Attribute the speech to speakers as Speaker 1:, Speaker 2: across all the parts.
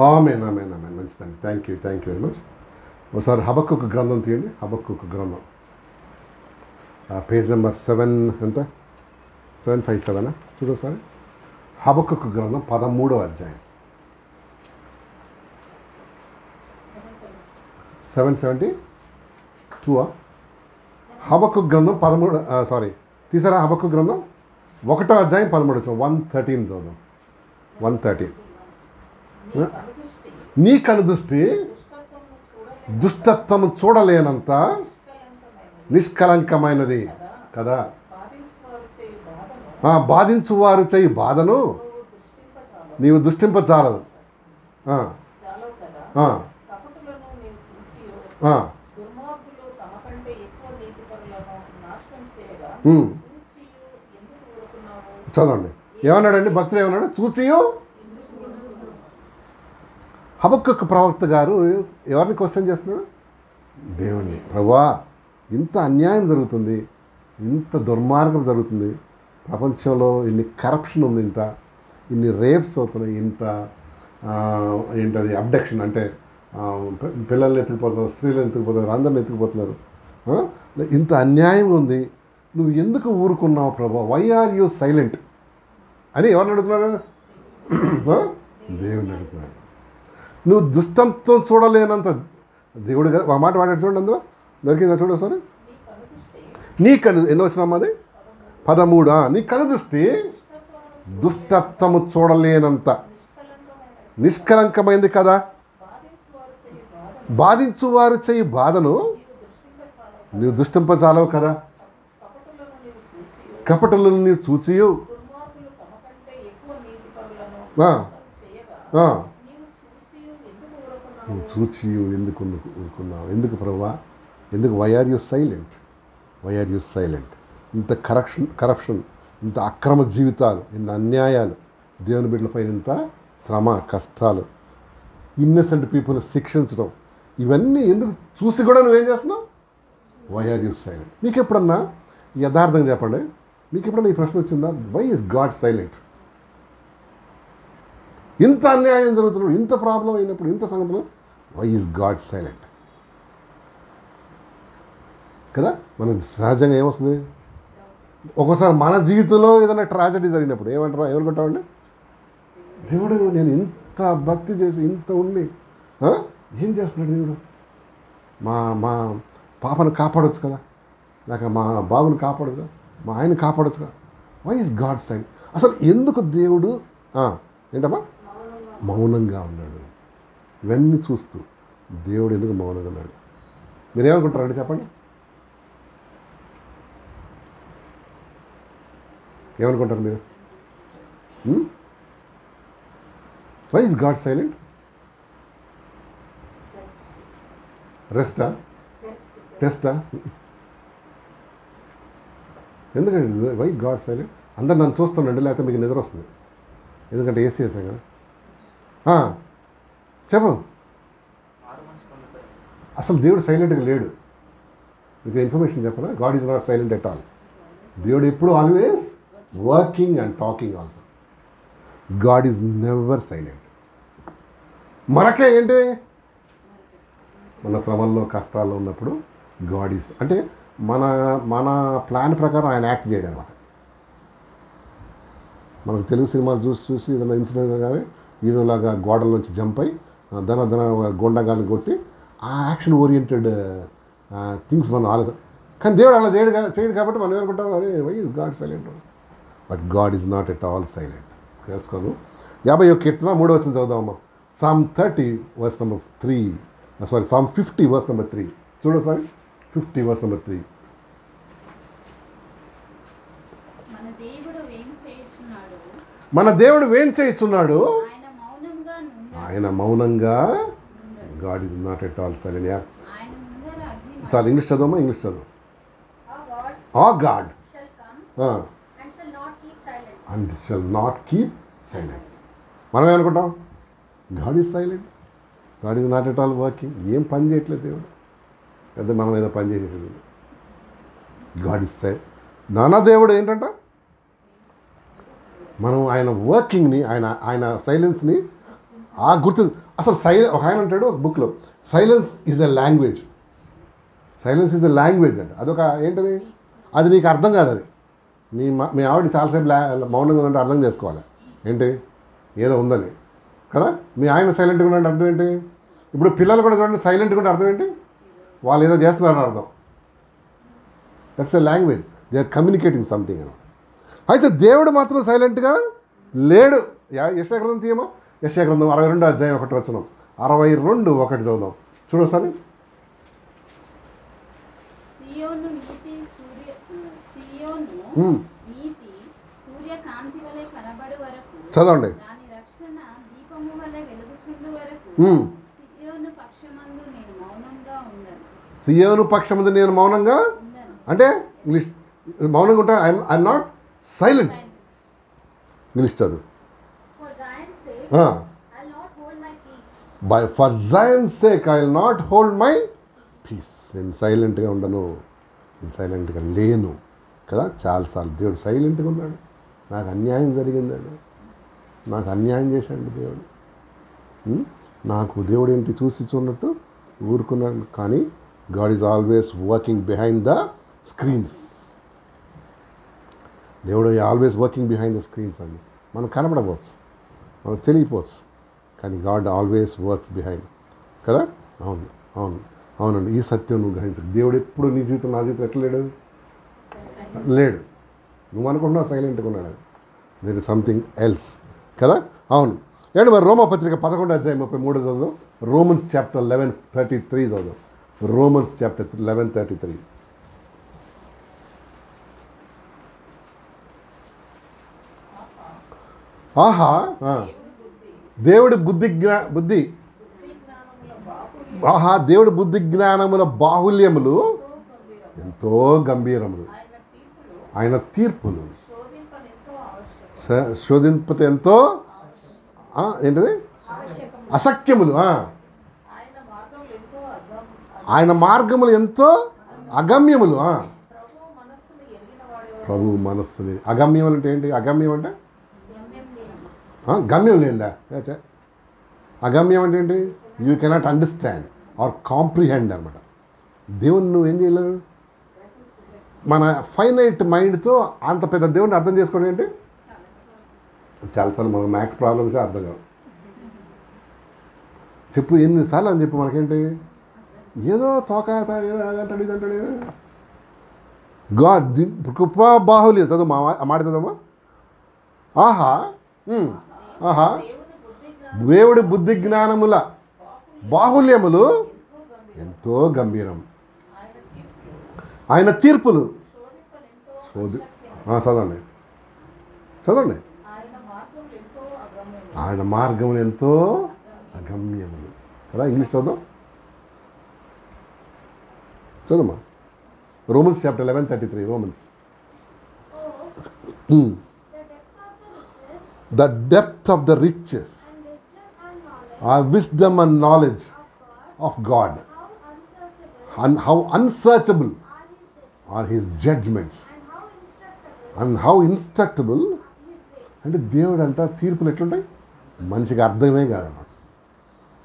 Speaker 1: ఆమేన్ ఆమేన్ ఆమేన్. మంచిదండి. Thank you very much. ఒకసారి హబక్కుకు గ్రంథం తీయండి. హబక్కుకు గ్రంథం పేజ్ నెంబర్ 7 ఎంత 757 చూడు ఒకసారి. హబక్కుకు గ్రంథం 13వ అధ్యాయం 772 హబక్కు గ్రంథం 13 తీసారా? హబక్కు గ్రంథం 1వ అధ్యాయం 13 113 చదువు. 113 నీ కనుదృష్టి దుష్టత్వము చూడలేనంత నిష్కలంకమైనది కదా. బాధించువారు చేయి బాధను నీవు దుష్టింపచాలదు. చదవండి ఏమన్నాడండి భక్తులు, ఏమన్నాడు? చూచియు. హబక్కూకు ప్రవక్త గారు ఎవరిని క్వశ్చన్ చేస్తున్నాడు? దేవుణ్ణి. ప్రభువా, ఇంత అన్యాయం జరుగుతుంది, ఇంత దుర్మార్గం జరుగుతుంది, ప్రపంచంలో ఇన్ని కరప్షన్ ఉంది, ఇన్ని రేప్స్ అవుతున్నాయి, ఏంటది అబ్డక్షన్ అంటే పిల్లల్ని ఎత్తుకుపోతున్నారు, స్త్రీలను ఎత్తుకుపోతున్నారు, అందరిని ఎత్తుకుపోతున్నారు, ఇంత అన్యాయం ఉంది, నువ్వు ఎందుకు ఊరుకున్నావు ప్రభా? వై ఆర్ యూ సైలెంట్ అని ఎవరిని అడుగుతున్నాడు? దేవుడిని అడుగుతున్నాడు. నువ్వు దుష్టత్వం చూడలేనంత దేవుడు ఆ మాట వాడాడు చూడండి. అందులో దొరికిందా చూడు ఒకసారి. నీ కను ఎన్నో వచ్చినామా అది 13. నీ కను దృష్టి దుష్టత్వము చూడలేనంత నిష్కలంకమైంది కదా. బాధించువారు చేయి బాధను నీవు దుష్టింపజాలవు కదా. కపటలను నీవు చూచియు నువ్వు చూచియు ఎందుకు ఊరుకున్నావు? ఎందుకు ప్రభువా? ఎందుకు? Why are you silent? Why are you silent? ఇంత కరప్షన్, ఇంత అక్రమ జీవితాలు, ఇంత అన్యాయాలు, దేవుని బిడ్డలపై ఇంత శ్రమ, కష్టాలు, ఇన్నసెంట్ పీపుల్ శిక్షించడం, ఇవన్నీ ఎందుకు చూసి కూడా నువ్వేం చేస్తున్నావు? Why are you silent? మీకు ఎప్పుడన్నా యథార్థంగా చెప్పండి, మీకు ఎప్పుడన్నా ఈ ప్రశ్న వచ్చిందా? Why is God silent? ఇంత అన్యాయం జరుగుతున్నప్పుడు, ఇంత ప్రాబ్లం అయినప్పుడు, ఇంత సంగతులు, వై ఈజ్ గాడ్ సైలెంట్? కదా. మనకు సహజంగా ఏమొస్తుంది? ఒక్కోసారి మన జీవితంలో ఏదైనా ట్రాజడీ జరిగినప్పుడు ఏమనుకుంటామండి? దేవుడు, నేను ఇంత భక్తి చేసి ఇంత ఉండి ఏం చేస్తున్నాడు దేవుడు? మా పాపను కాపాడవచ్చు కదా, లేక మా బాబుని కాపాడదు కదా, మా ఆయన కాపాడవచ్చు కదా. Why is God silent? అసలు ఎందుకు దేవుడు ఏంటమ్మా మౌనంగా ఉన్నాడు? ఇవన్నీ చూస్తూ దేవుడు ఎందుకు మౌనంగా ఉన్నాడు? మీరేమనుకుంటారండి చెప్పండి? ఏమనుకుంటారు మీరు? Why is God silent? టెస్టా? ఎందుకంటే వై గాడ్ సైలెంట్? అందరు నన్ను చూస్తానండి, లేకపోతే మీకు నిద్ర వస్తుంది, ఎందుకంటే ఏసీ వేసాం కదా. చెప్పు. అసలు దేవుడు సైలెంట్గా లేడు. మీకు ఇన్ఫర్మేషన్ చెప్పనా? God is not silent at all. దేవుడు ఎప్పుడు always working and talking also. God is never silent. మనకే ఏంటి, మన శ్రమల్లో కష్టాల్లో ఉన్నప్పుడు గాడ్ ఈజ్ అంటే మన ప్లాన్ ప్రకారం ఆయన యాక్ట్ చేయడం అనమాట. మనకు తెలుగు సినిమాలు చూసి ఏదైనా ఇన్సిడెంట్ కానీ హీరోలాగా గోడల నుంచి జంప్ అయి ధన గొండగాన్ని కొట్టి ఆ యాక్షన్ ఓరియంటెడ్ థింగ్స్ మనం ఆలోచన. కానీ దేవుడు అలా చేయడు కాబట్టి మనం ఏమనుకుంటాం, అరే why is God silent? But God is not at all silent. తెలుసుకోను. 51 కీర్తన 3వ వచనం చదువుదామమ్మా. Psalm 30 verse number 3. Psalm 50 verse number 3. చూడు సారీ 50 verse number 3. మన దేవుడు ఏం చేస్తున్నాడు? ఆయన మౌనంగా. God is not at all silent. చాలా ఇంగ్లీష్ చదవమ్మా, ఇంగ్లీష్ చదువు. Our God and shall not keep silence. మనం ఏమనుకుంటాం? God is silent, God is not at all working. ఏం పని చేయట్లేదు దేవుడు, పెద్ద మనం ఏదో పని చేసేది. God is silent. నానా దేవుడు ఏంటంట, మనం ఆయన వర్కింగ్ని, ఆయన సైలెన్స్ని అసలు ఒక ఆయన అంటాడు ఒక బుక్లో, silence is a language. Silence is a language అంటే అదొక ఏంటది, అది నీకు అర్థం కాదు. అది మీ ఆవిడ చాలాసేపు మౌనంగా ఉంటే అర్థం చేసుకోవాలి ఏంటి ఏదో ఉందని కదా. మీ ఆయన సైలెంట్గా ఉండే అర్థం ఏంటి? ఇప్పుడు పిల్లలు కూడా చూడండి సైలెంట్గా ఉంటే అర్థం ఏంటి? వాళ్ళు ఏదో చేస్తున్నారని అర్థం. That's a language, they are communicating something అని. అయితే దేవుడు మాత్రం సైలెంట్గా లేడు. యెషయా గ్రంథం తీయమా, యెషయా గ్రంథం 62 అధ్యాయం 1 వచనం, 62:1 చదువుదాం చూడొకసారి. చదవండి. సియోను పక్షమందు నేను మౌనంగా అంటే ఇంగ్లీష్ మౌనంగా ఉంటాను. I'm not silent. ఇంగ్లీష్ చదువు. For Zion's sake I will not hold my peace. నేను సైలెంట్గా ఉండను, నేను సైలెంట్గా లేను కదా. చాలాసార్లు దేవుడు సైలెంట్గా ఉన్నాడు. నాకు అన్యాయం జరిగిందండి, నాకు అన్యాయం చేశాడు దేవుడు. నాకు దేవుడు ఏంటి చూసి చూడనట్టు ఊరుకున్నాడు. కానీ God is always working behind the screens. దేవుడు always working behind the screens అండి. మనం కనపడవచ్చు, మనకు తెలియపోవచ్చు, కానీ గాడ్ ఆల్వేస్ వర్క్స్ బిహైండ్ కదా. అవును అవును అవునండి, ఈ సత్యం నువ్వు గ్రహించాలి. దేవుడు ఎప్పుడు నీ జీవితం నా జీవితం ఎట్లా లేడు? లేడు. నువ్వు అనుకుంటున్నావు సైలెంట్గా ఉన్నాడు. దేర్ ఇస్ సంథింగ్ ఎల్స్ కదా. అవును. ఏంటి మరి రోమా పత్రిక 11 అధ్యాయం 33 చదువు. రోమన్స్ చాప్టర్ 11:33 చదువు. Romans chapter 11:33. ఆహా, దేవుడి బుద్ధి ఆహా దేవుడి బుద్ధి జ్ఞానముల బాహుల్యములు ఎంతో గంభీరములు, ఆయన తీర్పులు శోధింపత ఎంతో ఏంటిది అసఖ్యములు, ఆయన మార్గములు ఎంతో అగమ్యములు. ప్రభు మనస్సుని అగమ్యములు అంటే ఏంటి? అగమ్యం అంటే గమ్యం లేదా? అగమ్యం అంటే ఏంటి? You cannot understand or comprehend అనమాట. దేవుని నువ్వు ఏం చేయలేదు. మన ఫైనైట్ మైండ్తో అంత పెద్ద దేవుడిని అర్థం చేసుకోవడం ఏంటి? చాలాసార్లు మనకు మ్యాథ్స్ ప్రాబ్లమ్సే అర్థం కావు. చెప్పు ఎన్నిసార్లు అని చెప్పు, మనకేంటి ఏదో తోక ఏదో అదంటాడు ఇదంటాడు. గాడ్ కృపా బాహుల్యం చదువు మాట చదవమ్మా. ఆహా ఆహా దేవుడి బుద్ధి జ్ఞానముల బాహుల్యములు ఎంతో గంభీరం, ఆయన తీర్పులు చదవండి చదవండి. ఆయన మార్గములు ఎంతో అగమ్యములు కదా. ఇంగ్లీష్ చదవమ్మా. Romans chapter 11:33. Romans. The depth of the riches, wisdom and knowledge of God, and how unsearchable are his judgments, and how instructable. అంటే దేవుడు అంట తీర్పులు ఎట్లుంటాయి మనిషికి అర్థమే కాదన్నమాట.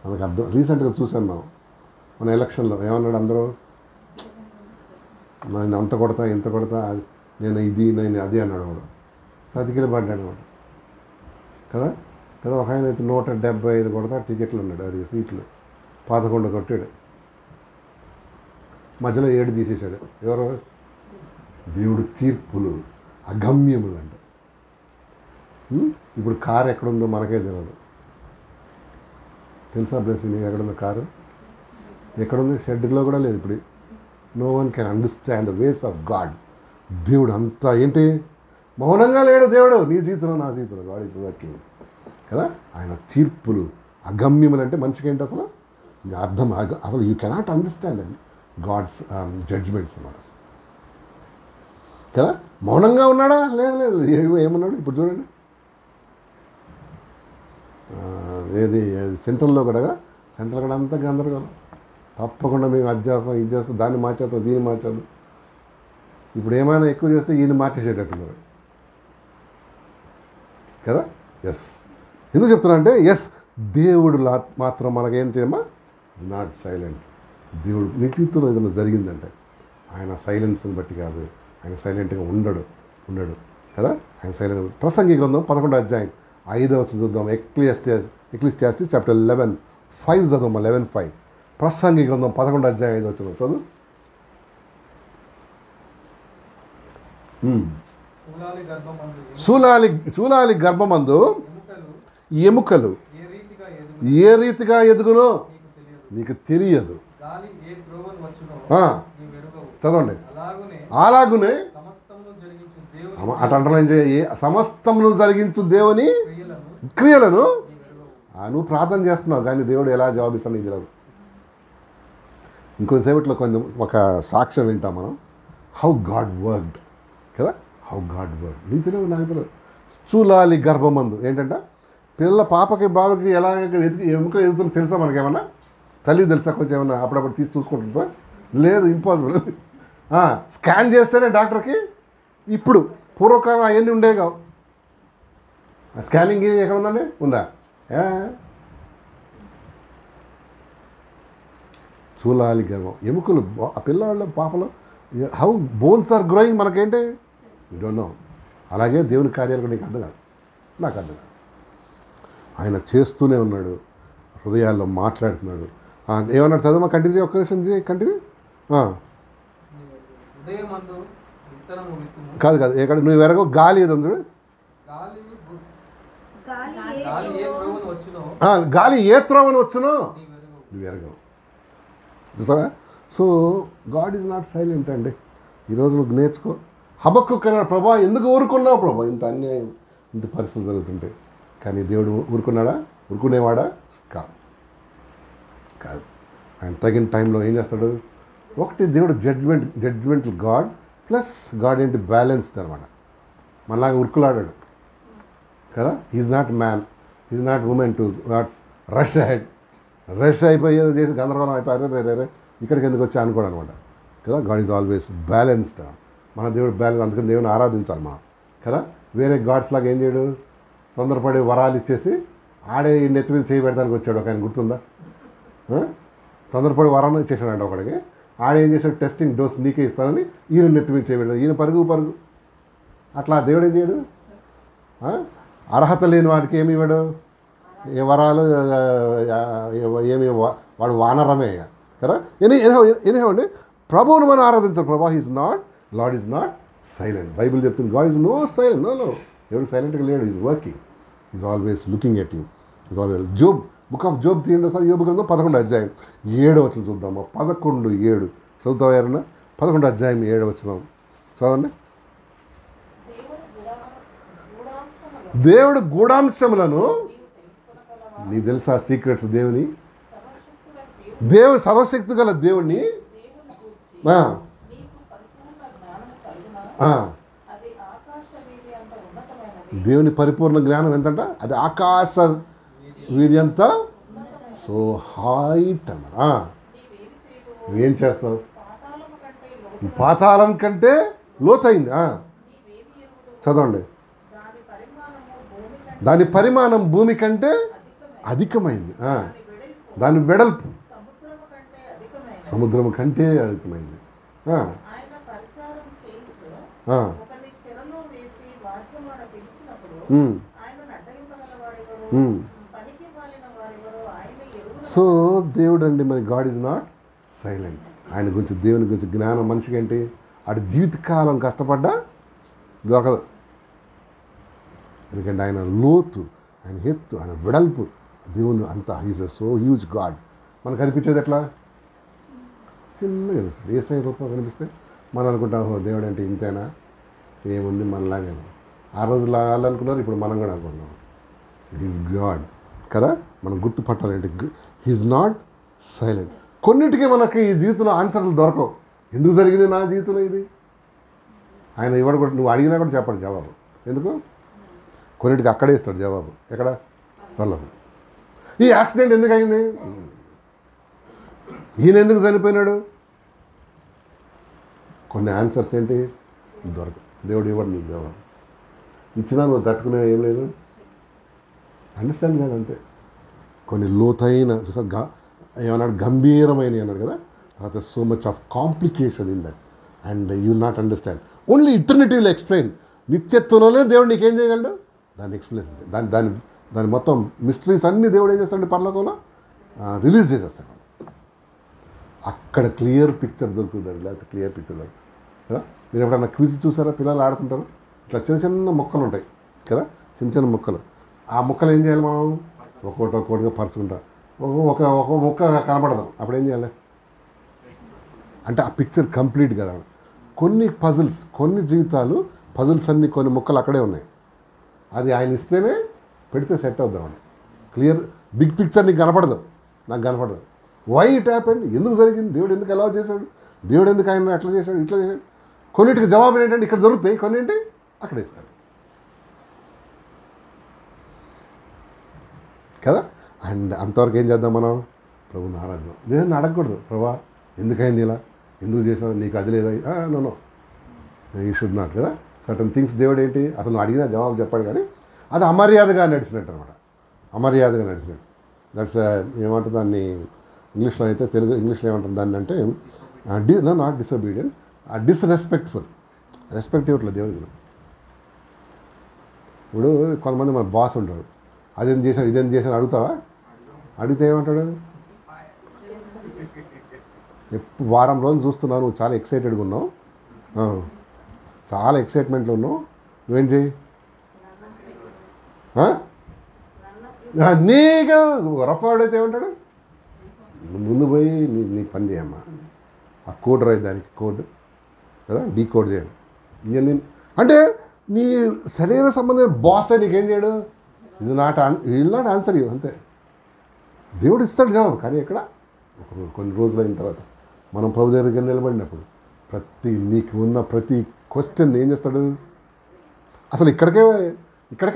Speaker 1: మనకు అర్థం. రీసెంట్గా చూసాను మన ఎలక్షన్లో ఏమన్నాడు అందరూ, నేను అంత కొడతా ఇంత కొడతా, నేను ఇది నేను అది అన్నాడు. వాడు సతికిలు పడ్డాడు అనమాట కదా. కదా ఒక ఆయన అయితే 175 కొడతా టికెట్లు అన్నాడు. అది సీట్లు 11 కొట్టాడు. మధ్యలో 7 తీసేశాడు. ఎవరు? దేవుడు తీర్పులు అగమ్యములు అంట. ఇప్పుడు కారు ఎక్కడుందో మనకే తెలియదు. తెలుసా బ్లెస్ నీకు ఎక్కడుందో కారు? ఎక్కడుంది? షెడ్లో కూడా లేదు ఇప్పుడు. No one can understand the ways of God. దేవుడు అంతా ఏంటి మౌనంగా లేడు దేవుడు నీ జీవితంలో నా జీవితంలో. గాడ్ ఈజ్ వర్కింగ్ కదా. ఆయన తీర్పులు అగమ్యములు అంటే మనిషికి ఏంటి అసలు ఇంకా అర్థం అసలు యూ కెనాట్ అండర్స్టాండ్ అండి గాడ్స్ జడ్జ్మెంట్స్ అన్నమాట కదా. మౌనంగా ఉన్నాడా? లేదు లేదు. ఏమన్నాడు ఇప్పుడు చూడండి. ఏది సెంట్రల్లో కూడా సెంట్రల్ కూడా అంతా గందరగోళం. తప్పకుండా మేము అది చేస్తాం ఇది చేస్తాం, దాన్ని మార్చేస్తాం దీన్ని మార్చేద్దాం. ఇప్పుడు ఏమైనా ఎక్కువ చేస్తే ఈయన మార్చేసేటట్టున్నారు కదా. ఎస్ ఎందుకు చెప్తున్నా అంటే ఎస్ దేవుడు మాత్రం మనకేంటి అమ్మా ఇస్ నాట్ సైలెంట్. దేవుడు నీ జీవితంలో ఏదైనా జరిగిందంటే ఆయన సైలెన్స్ని బట్టి కాదు, ఆయన సైలెంట్గా ఉండడు కదా. ఆయన సైలెంట్. ప్రసంగి గ్రంథం 11వ అధ్యాయం 5వ వచనం చూద్దాం. ఎక్లీసియాస్టిస్ చాప్టర్ 11:5 చదువు. 11:5 ప్రసంగి గ్రంథం 11వ అధ్యాయం 5వ వచనం చదువు. శూలాలి గర్భమందు ఎముకలు ఏ రీతిగా ఎదుగునో నీకు తెలియదు. చదవండి. అలాగునే అటు అంటర్లైన్ చేయి. సమస్తమును జరిగించు దేవుని క్రియలను. నువ్వు ప్రార్థన చేస్తున్నావు కానీ దేవుడు ఎలా జవాబిస్తాను నీకు తెలియదు. ఇంకొంతసేపట్లో కొంచెం ఒక సాక్ష్యం వింటాం మనం. హౌ గాడ్ వర్క్డ్ కదా. హౌ గాడ్ వర్క్ నీకు తెలియదు, నాకు తెలియదు. చూలాలి గర్భమందు ఏంటంట పిల్ల పాపకి బాబుకి ఎలా ఎముక ఎదుగుతుందో తెలుసా మనకేమన్నా? తల్లి తెలుసా? కొంచెం ఏమన్నా అప్పుడప్పుడు తీసి చూసుకుంటుందా? లేదు, ఇంపాసిబుల్. స్కాన్ చేస్తేనే డాక్టర్కి. ఇప్పుడు పూర్వకాలం అవన్నీ ఉండేవి కావు. స్కానింగ్ ఎక్కడ ఉందండి? ఉందా? చూలాలి గర్భం ఎముకలు ఆ పిల్లవాళ్ళ పాపలో హౌ బోన్స్ ఆర్ గ్రోయింగ్ మనకేంటి యూ డోంట్ నో. అలాగే దేవుని కార్యాలు కూడా నీకు అర్థం కాదు, నాకు అర్థం కాదు. ఆయన చేస్తూనే ఉన్నాడు, హృదయాల్లో మాట్లాడుతున్నాడు. ఏమన్నాడు చదువు కంటిన్యూ, ఒక్క నిమిషం కంటిన్యూ. కాదు ఎక్కడ నువ్వు ఎరగవు గాలి ఏదో ఉంది. గాలి ఏ త్రోవని వచ్చునో నువ్వు ఎరగవు. చూసావా? So God is not silent అండి. ఈరోజు నువ్వు నేర్చుకో. హబక్కుకు ప్రభా ఎందుకు ఊరుకున్నావు ప్రభా, ఇంత అన్యాయం ఇంత పరిస్థితులు జరుగుతుంటాయి. కానీ దేవుడు ఊరుకున్నాడా? ఊరుకునేవాడా? కాదు. ఆయన తగిన టైంలో ఏం చేస్తాడు? ఒకటి దేవుడు జడ్జ్మెంటల్ గాడ్ ప్లస్ గాడ్ ఏంటి బ్యాలెన్స్డ్ అనమాట. మనలాగా ఉరుకులాడాడు కదా. Is not man, is not women to not rush అయిపోయేది చేసి గందరగోళం అయిపోయారు రే ఇక్కడికి ఎందుకు వచ్చా అనుకోడు అనమాట కదా. God is always balanced. మన దేవుడు బ్యాలెన్స్, అందుకని దేవుని ఆరాధించాలి మనం కదా. వేరే గాడ్స్ లాగా ఏం చేయడు? తొందరపడి వరాలు ఇచ్చేసి ఆడే నెత్తి మీద చేయబెడతానికి వచ్చాడు ఒక ఆయన, గుర్తుందా? తొందరపడి వరాన్ని ఇచ్చేసాడు ఒకడికి. ఆడేం చేశాడు? టెస్టింగ్ డోస్ నీకే ఇస్తానని ఈయన నెత్తి మీద చేయబెడతాడు. ఈయన పరుగు అట్లా దేవుడు ఏం చేయడు? అర్హత లేని వాడికి ఏమి ఇవ్వడు? ఏ వరాలు ఏమి వాడు వానరమే కదా. ఎనీహౌ అండి, ప్రభువును మనం ఆరాధించాలి. ప్రభా is not, Lord is not silent. Bible చెప్తుంది God is no silent. No దేవుడు సైలెంట్గా లేడు. Is working, is always looking at you, is always. Job, book of Job తీయండి ఒకసారి. యోబు గ్రంథం 11వ అధ్యాయం 7వ వచనం చూద్దామా. 11:7 చదువుతావా ఎవరన్నా? 11వ అధ్యాయం 7వ వచనం చదవండి. దేవుడు గూఢాంశములను, నీకు తెలుసా సీక్రెట్స్ దేవుని? దేవుడు సర్వశక్తి గల దేవుణ్ణి దేవుని పరిపూర్ణ జ్ఞానం ఎంతంట? అది ఆకాశ వీర్యంత. సో హైట్ అన్నమాట. నువ్వేం చేస్తావు? పాతాళం కంటే లోతైంది. చదవండి. దాని పరిమాణం భూమి కంటే అధికమైంది. దాని వెడల్పు సముద్రము కంటే అధికమైంది. సో దేవుడు అండి మరి గాడ్ ఈజ్ నాట్ సైలెంట్. ఆయన గురించి, దేవుని గురించి జ్ఞానం మనిషికి ఏంటి? అటు జీవితకాలం కష్టపడ్డా దొరకదు. ఎందుకంటే ఆయన లోతు, ఆయన ఎత్తు, ఆయన వెడల్పు, దేవుని అంత ఈజ్ సో హ్యూజ్ గాడ్. మనకు కనిపించేది ఎట్లా? చిన్నగా కనిపిస్తుంది. ఏసై రూపం కనిపిస్తే మనం అనుకుంటాం ఓహో దేవుడు అంటే ఇంతేనా, ఏముంది మనలాగే. ఆ రోజుల్లో వాళ్ళు అనుకున్నారు, ఇప్పుడు మనం కూడా అనుకుంటున్నాం. హీజ్ గాడ్ కదా. మనం గుర్తుపట్టాలంటే హీజ్ నాట్ సైలెంట్. కొన్నిటికీ మనకి ఈ జీవితంలో ఆన్సర్లు దొరకవు. ఎందుకు జరిగింది నా జీవితంలో ఇది? ఆయన ఇవ్వడు కూడా, నువ్వు అడిగినా కూడా చెప్పండి జవాబు. ఎందుకు? కొన్నిటికి అక్కడే ఇస్తాడు జవాబు. ఎక్కడ? వాళ్ళకు. ఈ యాక్సిడెంట్ ఎందుకు అయింది? ఈయన ఎందుకు చనిపోయినాడు? కొన్ని ఆన్సర్స్ ఏంటి దొరకవు. దేవుడు ఇవ్వడు నీకు జవాబు. ఇచ్చినా నువ్వు తట్టుకునే ఏం లేదు, అండర్స్టాండ్ కాదు అంతే. కొన్ని లోతైన ఏమన్నాడు, గంభీరమైన అన్నాడు కదా. తర్వాత so much of complication in that and you will not understand. Only eternity will explain. నిత్యత్వంలోనే దేవుడు నీకేం చేయగలడు, దాన్ని ఎక్స్ప్లెయిన్, దాని మొత్తం మిస్టరీస్ అన్నీ దేవుడు ఏం చేస్తాడు, పరలోకంలో రిలీజ్ చేసేస్తాడు. అక్కడ క్లియర్ పిక్చర్ దొరుకుతుంది, లేకపోతే క్లియర్ పిక్చర్ దొరుకుతుంది కదా. మీరు ఎప్పుడన్నా క్విజ్ చూసారా, పిల్లలు ఆడుతుంటారు, ఇట్లా చిన్న చిన్న మొక్కలు ఉంటాయి కదా, చిన్న చిన్న మొక్కలు. ఆ మొక్కలు ఏం చేయాలి, మనం ఒక్కొక్కటిగా పరుచుకుంటాం, ఒక మొక్క కనపడదాం, అప్పుడు ఏం చేయాలి అంటే ఆ పిక్చర్ కంప్లీట్ కదా. కొన్ని పజిల్స్, కొన్ని జీవితాలు పజిల్స్ అన్నీ, కొన్ని మొక్కలు అక్కడే ఉన్నాయి. అది ఆయన ఇస్తేనే పెడితే సెట్ అవుద్దామండి. క్లియర్ బిగ్ పిక్చర్ నీకు కనపడదు, నాకు కనపడదు. వై ఇట్ హ్యాపెండ్, ఎందుకు జరిగింది, దేవుడు ఎందుకు ఎలా చేశాడు, దేవుడు ఎందుకు ఆయన అట్లా చేశాడు, ఇట్లా చేశాడు. కొన్నిటికి జవాబులు ఏంటంటే ఇక్కడ దొరుకుతాయి, కొన్నింటి అక్కడ ఇస్తాడు కదా. అండ్ అంతవరకు ఏం చేద్దాం మనం, ప్రభుని ఆరాధన. నేను అడగకూడదు, ప్రభా ఎందుకైంది ఇలా, ఎందుకు చేసావు, నీకు అది లేదా, నో యూ షుడ్ నాట్ కదా. సర్టన్ థింగ్స్ దేవుడు ఏంటి, అతను అడిగినా జవాబు చెప్పాడు, కానీ అది అమర్యాదగా నడిచినట్టు అనమాట, అమర్యాదగా నడిచినట్టు. దట్స్ ఏమంటారు దాన్ని ఇంగ్లీష్లో, అయితే ఇంగ్లీష్లో ఏమంటారు దాన్ని అంటే నాట్ డిసొబీడియెంట్, డిస్రెస్పెక్ట్ఫుల్. రెస్పెక్ట్ ఇవ్వట్లేదు దేవుడికి. ఇప్పుడు కొంతమంది మన బాస్ ఉంటాడు, అదేం చేశాను ఇదేం చేశాను అడుగుతావా, అడిగితే ఏమంటాడు, వారం రోజులు చూస్తున్నావు, నువ్వు చాలా ఎక్సైటెడ్గా ఉన్నావు, చాలా ఎక్సైట్మెంట్లో ఉన్నావు, నువ్వేం చేయి, నీకు రఫ్ ఆడైతే ఏమంటాడు, ముందు పోయి నీకు పని చేయమ్మా, ఆ కోడ్ రాయి, దానికి కోడ్ కదా, డీకోడ్ చేయండి ఇవన్నీ. అంటే నీ శరీర సంబంధమైన బాసే నీకేం చేయడు, ఇది not will not answer you, అంతే. దేవుడు ఇస్తాడు జవాబు, కానీ ఎక్కడ కొన్ని రోజులు అయిన తర్వాత మనం ప్రభు దగ్గరికి నిలబడినప్పుడు నీకు ఉన్న ప్రతి క్వశ్చన్ ఏం చేస్తాడు, అసలు ఇక్కడికే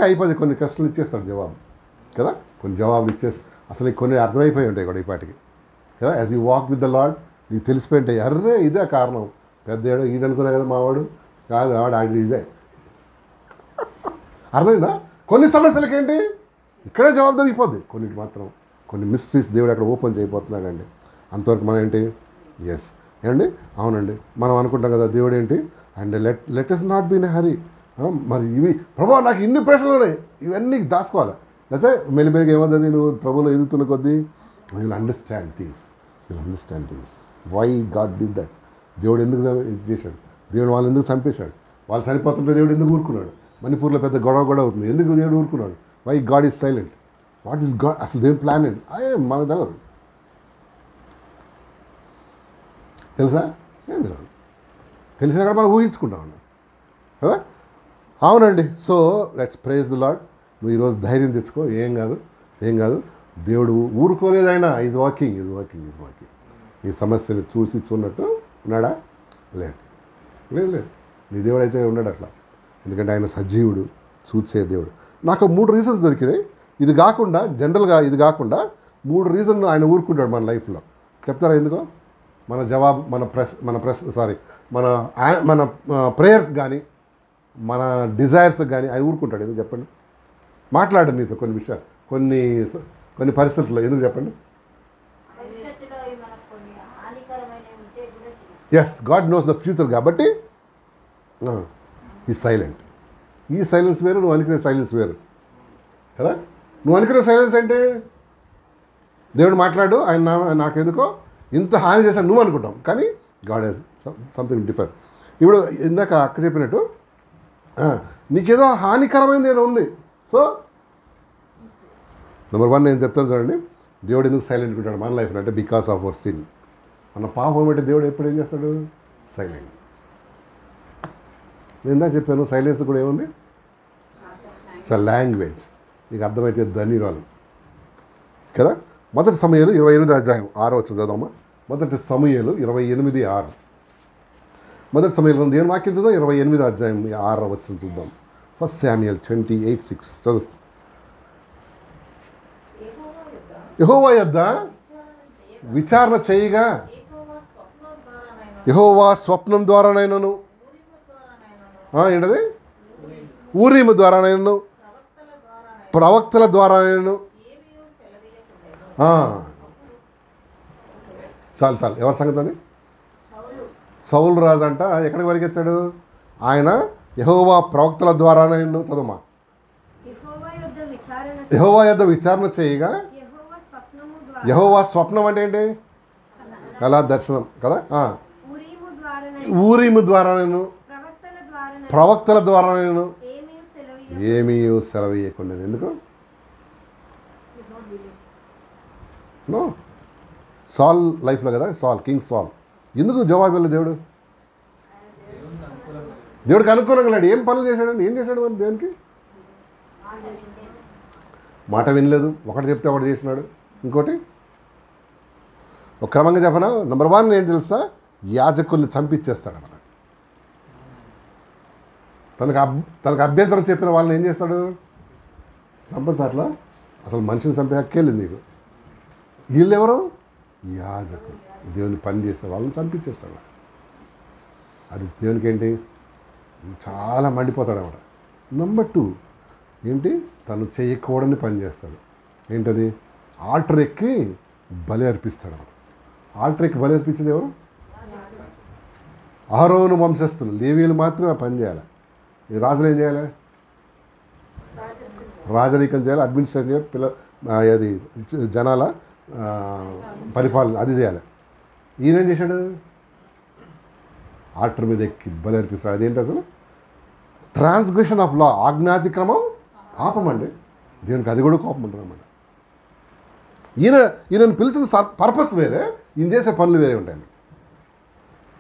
Speaker 1: అయిపోయింది, కొన్ని క్వశ్చన్లు ఇచ్చేస్తాడు జవాబు కదా, కొన్ని జవాబులు ఇచ్చేసి అసలు కొన్ని అర్థమైపోయి ఉంటాయి కూడా ఈ పాటికి కదా. As you walk with the lord నీకు తెలిసిపోయి ఉంటాయి, అర్రే ఇదే కారణం, పెద్ద ఏడో ఈడనుకునే కదా మావాడు, కాదు ఆడు ఇదే, అర్థమైందా. కొన్ని సమస్యలకి ఏంటి ఇక్కడే జవాబు దొరికిపోద్ది, కొన్నిటి మాత్రం కొన్ని మిస్టరీస్ దేవుడు అక్కడ ఓపెన్ చేయబోతున్నాడండి. అంతవరకు మనం ఏంటి, ఎస్ ఏమండి, అవునండి, మనం అనుకుంటాం కదా దేవుడు ఏంటి, and let us not be in a hurry. మరి ఇవి ప్రభు నాకు ఇన్ని ప్రశ్నలు ఉన్నాయి, ఇవన్నీ దాచుకోవాలి, లేకపోతే మెల్లిమెల్లిగా ఏమవుతుంది, నువ్వు ప్రభువులో ఎదుగుతున్న కొద్దీ will understand things, why God did that, దేవుడు ఎందుకు ఇది చేశాడు, దేవుడు వాళ్ళు ఎందుకు చంపేశాడు, వాళ్ళు చనిపోతుంటే దేవుడు ఎందుకు ఊరుకున్నాడు, మణిపూర్లో పెద్ద గొడవ అవుతుంది, ఎందుకు దేవుడు ఊరుకున్నాడు, why God is silent, what is God, అసలు దేవుడు ప్లాన్ ఏంటి, మనకు తెలియదు, తెలుసా, ఏం తెలియదు, తెలిసినా కూడా మనం ఊహించుకుంటాం అన్న కదా. అవునండి, so let's praise the Lord. నువ్వు ఈరోజు ధైర్యం తెచ్చుకో, ఏం కాదు, దేవుడు ఊరుకోలేదు, ఆయన ఈజ్ వాకింగ్. ఈ సమస్యని చూన్నట్టు ఉన్నాడా, లేదు, నీ దేవుడు అయితే ఉన్నాడు అట్లా, ఎందుకంటే ఆయన సజీవుడు, చూసే దేవుడు. నాకు 3 రీజన్స్ దొరికినాయి, ఇది కాకుండా జనరల్గా ఇది కాకుండా 3 రీజన్లు ఆయన ఊరుకుంటాడు మన లైఫ్లో. చెప్తారా ఎందుకో, మన జవాబు మన ప్రేయర్స్ కానీ మన డిజైర్స్ కానీ ఆయన ఊరుకుంటాడు. ఎందుకు చెప్పండి, మాట్లాడండి నీతో కొన్ని విషయాలు, కొన్ని పరిస్థితుల్లో, ఎందుకు చెప్పండి. Yes, God knows the future కాబట్టి ఈ సైలెంట్. ఈ సైలెన్స్ వేరు, నువ్వు అనుకునే సైలెన్స్ వేరు కదా. నువ్వు అనుకునే సైలెన్స్ అంటే దేవుడు మాట్లాడు, ఆయన నాకెందుకో ఇంత హాని చేశాను నువ్వు అనుకుంటాం, కానీ గాడ్ హెస్ సంథింగ్ డిఫరెంట్. ఇప్పుడు ఇందాక అక్క చెప్పినట్టు నీకేదో హానికరమైనది ఏదో ఉంది. సో నెంబర్ 1 నేను చెప్తాను చూడండి, దేవుడు ఎందుకు సైలెంట్గా ఉంటాడు మన లైఫ్లో అంటే బికాస్ ఆఫ్ అవర్ సిన్. మన పాపం అంటే దేవుడు ఎప్పుడు ఏం చేస్తాడు, సైలెంట్. నేను ఇందాక చెప్పాను, సైలెన్స్ కూడా ఏముంది, ఇట్స్ అ లాంగ్వేజ్. నీకు అర్థమైతే ధన్యవాదాలు కదా. మొదటి సమూయేలు 28వ అధ్యాయం 6వ వచనం చదవమ్మా. మొదటి సమూయేలు 28:6. మొదటి సమూయేలు దేని వాక్యం చూద్దాం, 28వ అధ్యాయం 6వ వచనం చూద్దాం. 1 Samuel 28:6 చదువు. యెహోవా యొద్ద విచారణ చేయగా యెహోవా స్వప్నం ద్వారానైనను, ఏంటది, ఊరీము ద్వారానైనను, ప్రవక్తల ద్వారానైనను చాలు చాలు, ఎవరి సంగతి అది? సౌలు రాజు అంట ఎక్కడికి పరిగెత్తాడు? ఆయన యెహోవా ప్రవక్తల ద్వారానే చదువుమా. యెహోవా యొద్ద విచారణ చేయగా, యెహోవా స్వప్నం అంటే ఏంటి? కళా దర్శనం కదా. ఊరీము ద్వారా నేను, ప్రవక్తల ద్వారా నేను ఏమీ సెలవు ఇవ్వకుండా. ఎందుకు? నో, సాల్ లైఫ్లో కదా, కింగ్ సాల్. ఎందుకు జవాబు వెళ్ళి దేవుడికి అనుకూలంగా లేడు. ఏం పనులు చేశాడండి? ఏం చేశాడు మరి దేవునికి? మాట వినలేదు. ఒకటి చెప్తే ఒకటి చేసినాడు. ఇంకోటి ఒక క్రమంగా చెప్పనా, నెంబర్ 1 ఏంటి తెలుసా? యాజకుల్ని చంపించేస్తాడు అన్నమాట. తనకు అభ్యంతరం చెప్పిన వాళ్ళని ఏం చేస్తాడు? చంపచ్చట్లా. అసలు మనిషిని చంపే హక్కే లేదు నీకు. వీళ్ళెవరు? యాజకులు. దేవుని పని చేసే వాళ్ళని చంపించేస్తాడు. అది దేవునికి ఏంటి? చాలా మండిపోతాడు అన్నమాట. నెంబర్ 2 ఏంటి? తను చేయకూడని పని చేస్తాడు. ఏంటది? ఆల్టర్ ఎక్కి బలి అర్పిస్తాడు అన్నమాట. ఆల్టర్ ఎక్కి బలి అర్పించేది ఎవరు? అహరోను వంశస్థులు, లేవీలు మాత్రమే పని చేయాలి. ఈ రాజులు ఏం చేయాలి? రాజరికం చేయాలి, అడ్మినిస్ట్రేషన్ చేయాలి, అది జనాల పరిపాలన అది చేయాలి. ఈయనేం చేశాడు? ఆల్టర్ మీద ఎక్కి బలి అర్పిస్తాడు. అదేంటి అసలు? ట్రాన్స్గ్రెషన్ ఆఫ్ లా, ఆజ్ఞాతిక్రమం పాపం అండి. దేవునికి అది కూడా కోపం ఉంటుంది అన్నమాట. ఈయనను పిలిచిన పర్పస్ వేరే, ఈయన చేసే పనులు వేరే ఉంటాయి.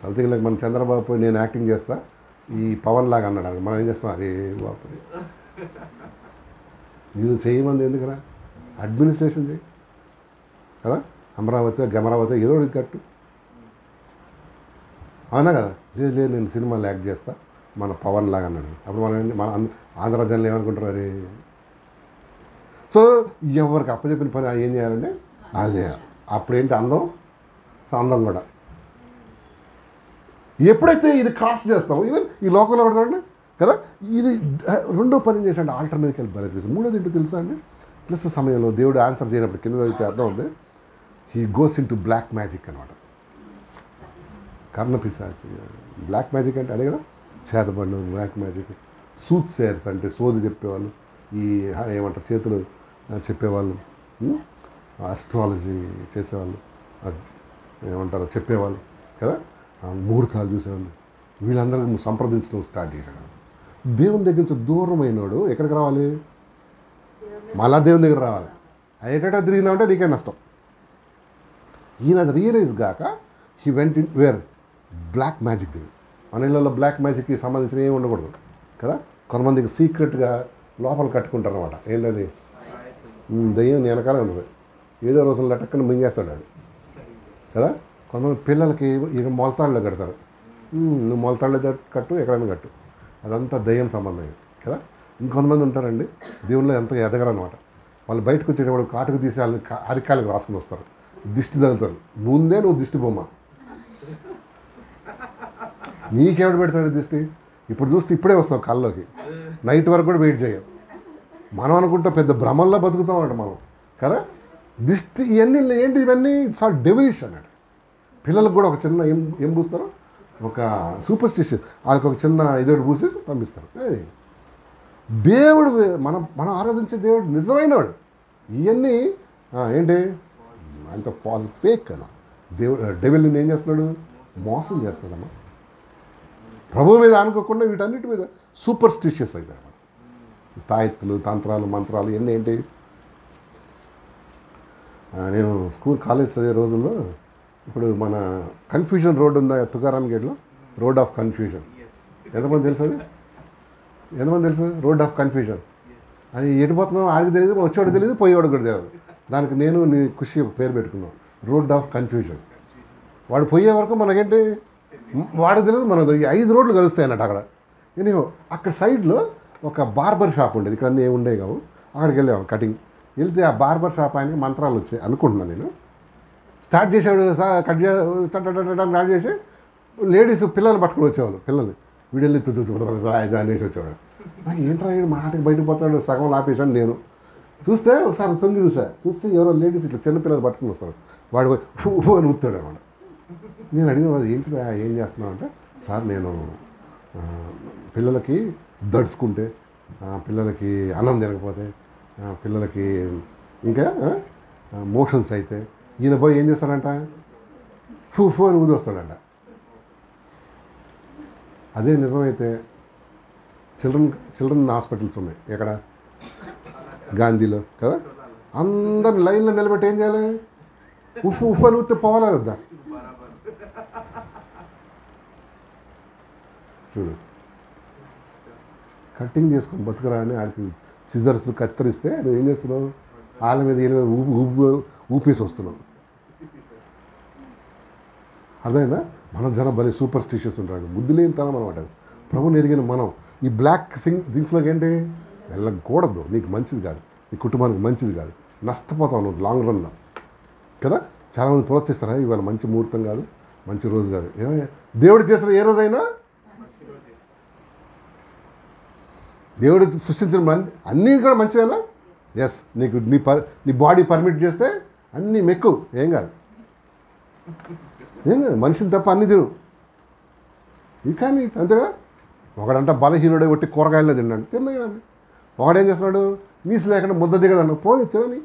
Speaker 1: సంథింగ్ లైక్ మన చంద్రబాబు పోయి నేను యాక్టింగ్ చేస్తా, ఈ పవన్ లాగా అన్నాడు. మనం ఏం చేస్తాం? అరే బాబు ఇది చేయమంది ఎందుకురా? అడ్మినిస్ట్రేషన్ చేయి కదా. అమరావతి గమరావతి ఏదో కట్టు, అవునా కదా. లేదు నేను సినిమాలు యాక్ట్ చేస్తా మన పవన్ లాగా అన్నాడు. అప్పుడు మన ఆంధ్ర జనులు ఏమనుకుంటారు? అరే. సో ఎవరికి అప్పచెప్పిన పని ఏం చేయాలంటే అది చేయాలి. అప్పుడేంటి? అందం కూడా. ఎప్పుడైతే ఇది క్రాస్ చేస్తామో, ఈవెన్ ఈ లోకంలో కూడా చూడండి కదా, ఇది రెండో పని చేశాడు. ఆల్టర్ మీదకి వెళ్ళి బలి. మూడోది ఏంటో తెలుసా అండి? క్లిష్ట సమయంలో దేవుడు ఆన్సర్ చేయనప్పుడు కింద చదివితే అర్థం ఉంది. He goes into black magic అనమాట. కర్ణపిశాచి. బ్లాక్ మ్యాజిక్ అంటే అదే కదా, చేతబడులు, బ్లాక్ మ్యాజిక్. సూత్ సేయర్స్ అంటే సోది చెప్పేవాళ్ళు, ఈ ఏమంటారు చేతులు చెప్పేవాళ్ళు, ఆస్ట్రాలజీ చేసేవాళ్ళు, ఏమంటారు చెప్పేవాళ్ళు కదా, ముహూర్తాలు చూసేవాళ్ళు. వీళ్ళందరికీ సంప్రదించడం స్టార్ట్ చేశాడు. దేవుని దగ్గర నుంచి దూరమైనోడు ఎక్కడికి రావాలి? మళ్ళా దేవుని దగ్గర రావాలి. అయ్యేటట్టు తిరిగినామంటే నీకే నష్టం. ఈయన అది రియలైజ్ కాక he went in where black magic. దిగి మన ఇళ్ళల్లో బ్లాక్ మ్యాజిక్కి సంబంధించిన ఏమి ఉండకూడదు కదా. కొంతమందికి సీక్రెట్గా లోపల కట్టుకుంటారు అనమాట. ఏంటది? దయ్యం వెనకాలే ఉండదు, ఏదో రోజుల్లో టక్కన మింగేస్తాడు వాడు కదా. కొంతమంది పిల్లలకి ఇక మొలతాడులో కడతారు. నువ్వు మొలతాడులో కట్టు, ఎక్కడైనా కట్టు, అదంతా దయ్యం సంబంధం కదా. ఇంకొంతమంది ఉంటారండి దేవుళ్ళు ఎంత ఎదగరనమాట. వాళ్ళు బయటకు వచ్చేటప్పుడు కాటుకు తీసి వాళ్ళని అరికాలకు రాసుకుని వస్తారు, దిష్టి తగులుతారు. ముందే నువ్వు దిష్టి బొమ్మ, నీకెవడు పెడతాడు దిష్టి? ఇప్పుడు చూస్తే ఇప్పుడే వస్తావు కళ్ళలోకి, నైట్ వరకు కూడా వెయిట్ చేయవు. మనం అనుకుంటా పెద్ద భ్రమల్లో బతుకుతాం అన్నమాట మనం కదా. దిష్టి ఇవన్నీ ఏంటి? ఇవన్నీ చాలా డెవిలిష్ అన్నాడు. పిల్లలకు కూడా ఒక చిన్న ఏం పూస్తారు, ఒక సూపర్స్టిషన్, వాళ్ళకి ఒక చిన్న ఇదోటి పూసి పంపిస్తారు. దేవుడు మనం ఆరాధించే దేవుడు నిజమైనవాడు. ఇవన్నీ ఏంటి అంత ఫేక్ అన్న. డెవిల్ని ఏం చేస్తున్నాడు? మోసం చేస్తున్నాడమ్మా. ప్రభువు మీద అనుకోకుండా వీటన్నిటి మీద సూపర్స్టిషియస్ అవుతారు. తాయెత్తులు, తంత్రాలు, మంత్రాలు ఇవన్నీ ఏంటి? నేను కాలేజ్ చదివే రోజుల్లో ఇప్పుడు మన కన్ఫ్యూజన్ రోడ్ ఉందా తుకారాం గేట్లో, రోడ్ ఆఫ్ కన్ఫ్యూజన్. ఎంతమంది తెలుసు అది? ఎంతమంది తెలుసు? రోడ్ ఆఫ్ కన్ఫ్యూజన్ అని. ఎటుపోతున్నాం ఆడికి తెలియదు, వచ్చేవాడు తెలియదు, పోయేవాడు కూడా తెలియదు. దానికి నేను నీ ఖుషి ఒక పేరు పెట్టుకున్నాం, రోడ్ ఆఫ్ కన్ఫ్యూజన్. వాడు పోయే వరకు మనకేంటి, వాడికి తెలియదు, మనది 5 రోడ్లు కలుస్తాయి అన్నట్టు అక్కడ. ఎనీహో అక్కడ సైడ్లో ఒక బార్బర్ షాప్ ఉండేది, ఇక్కడ అన్నీ ఏమి ఉండేవి కావు. అక్కడికి వెళ్ళాము కటింగ్. వెళ్తే ఆ బార్బర్ షాప్ ఆయనకి మంత్రాలు వచ్చాయి అనుకుంటున్నాను నేను. స్టార్ట్ చేసేవాడు, కట్ స్టార్ట్ చేసి లేడీస్ పిల్లల్ని పట్టుకుని వచ్చేవాళ్ళు. పిల్లల్ని వీడెళ్ళి అనేసి వచ్చేవాడు. ఏంట్రా వీడు మాటకి బయటకు పోతాడు, సగం ఆపేసాను నేను. చూస్తే ఒకసారి తొంగి చూస్తే ఎవరో లేడీస్ ఇట్లా చిన్నపిల్లలు పట్టుకుని వస్తారు. వాడు ఫూ అని ఊతాడు అన్నమాట. నేను అడిగిన వాళ్ళు ఏంటిదా ఏం చేస్తున్నావు అంటే, సార్ నేను పిల్లలకి దడుచుకుంటే, పిల్లలకి అన్నం తినకపోతే, పిల్లలకి ఇంకా మోషన్స్ అయితే ఈయన పోయి ఏం చేస్తాడంట, ఫూ అని ఊది వస్తాడంట. అదే నిజమైతే చిల్డ్రన్ హాస్పిటల్స్ ఉన్నాయి ఎక్కడ, గాంధీలో కదా, అందరిని లైన్లో నిలబెట్టి ఏం చేయాలి, ఉఫ్ అని ఊస్తే పోవాలా వద్దా? చూడు, కట్టింగ్ చేసుకొని బతుకురా అని ఆడికి సిజర్స్ కత్తిరిస్తే నువ్వు ఏం చేస్తున్నావు, వాళ్ళ మీద వీళ్ళ మీద ఊపేసి వస్తున్నావు. అర్థమైందా? మనం జనం భలే సూపర్ స్టిషియస్ ఉంటాడు, బుద్ధి లేని తనం అనమాట. ప్రభుని ఎరిగిన మనం ఈ బ్లాక్ థింగ్స్లోకి ఏంటి వెళ్ళకూడదు. నీకు మంచిది కాదు, నీ కుటుంబానికి మంచిది కాదు, నష్టపోతావు నువ్వు లాంగ్ రన్లో కదా. చాలామంది ప్రోత్సహిస్తారా, ఇవాళ మంచి ముహూర్తం కాదు, మంచి రోజు కాదు. ఏమయ్యా దేవుడు చేసిన ఏ రోజైనా, దేవుడు సృష్టించిన అన్నీ కూడా మంచివేనా? ఎస్. నీకు నీ బాడీ పర్మిట్ చేస్తే అన్నీ మెక్కు, ఏం కాదు. మనిషిని తప్ప అన్నీ తిను, కానీ అంతేగా. ఒకడంట బలహీనుడే ఒట్టి కూరగాయల్లో తిన్నాడు, తిన్నాయండి. ఒకడేం చేస్తున్నాడు, నీసు లేకుండా ముద్ద దిగదన్న, పోనీ తినని.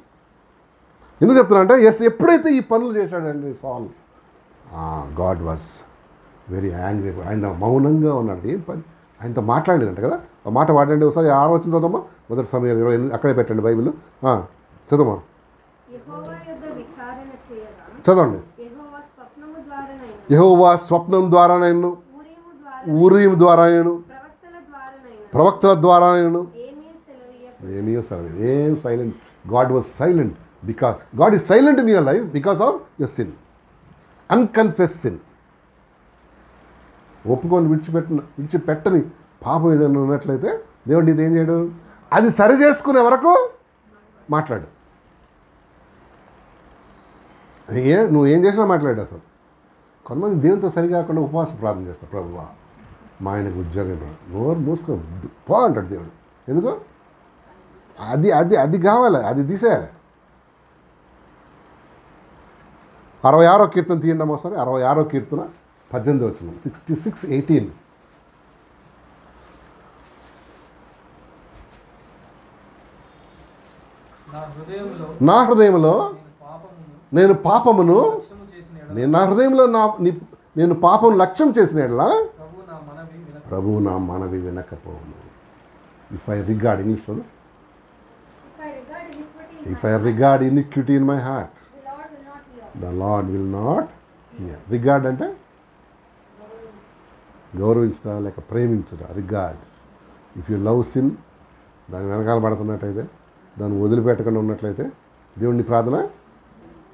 Speaker 1: ఎందుకు చెప్తున్నా అంటే, ఎస్, ఎప్పుడైతే ఈ పనులు చేశాడండి సాల్, గాడ్ వాజ్ వెరీ యాంగ్రీ. ఆయన మౌనంగా ఉన్నాడు, ఏం పని, ఆయనతో మాట్లాడలేదంట కదా. ఆ మాట వాడండి ఒకసారి 6 వచ్చిన చదవమ్మా, మొదటి సమయం 28 అక్కడే పెట్టండి బైబిల్, చదవమ్మా, చదవండి. యెహోవా స్వప్నం ద్వారానైను, ఊరీము ద్వారానైను, ప్రవక్తల ద్వారానైను ఏమీ సెలవు, ఏం silent. God was silent because God is silent in your life because of your sin, unconfess sin. ఒప్పుకొని విడిచిపెట్టని పాపం ఏదైనా ఉన్నట్లయితే దేవుడు నీతో ఏం చేయడు, అది సరి చేసుకునే వరకు మాట్లాడు. నువ్వు ఏం చేసినా మాట్లాడు. అసలు కొంతమంది దేవునితో సరి కాకుండా ఉపవాస ప్రార్థన చేస్తారు. ప్రభువా మా ఆయనకు ఉద్యోగం, నోరు మూసుకో పో అంటాడు దేవుడు. ఎందుకు? అది అది అది కావాలి, అది తీసేయాలి. 66వ కీర్తన తీయండి ఒకసారి. 66వ కీర్తన 18వ వచనం, 66:18. నా హృదయంలో నేను పాపమును, నా హృదయంలో నేను పాపం లక్ష్యం చేసిన ఎడలా ప్రభువు నా మనవి వినకపోవును. ఇఫ్ ఐ రిగార్డ్, ఇంగ్లీష్లో, if I regard iniquity in my heart, the lord will not here. Regard అంటే గౌరవించడం లేక ప్రేమించడం, regard. If you love sin, దాని వెనకాల పడుతున్నట్టయితే, దాన్ని వదిలిపెట్టకుండా ఉన్నట్లయితే దేవుడిని ప్రార్థన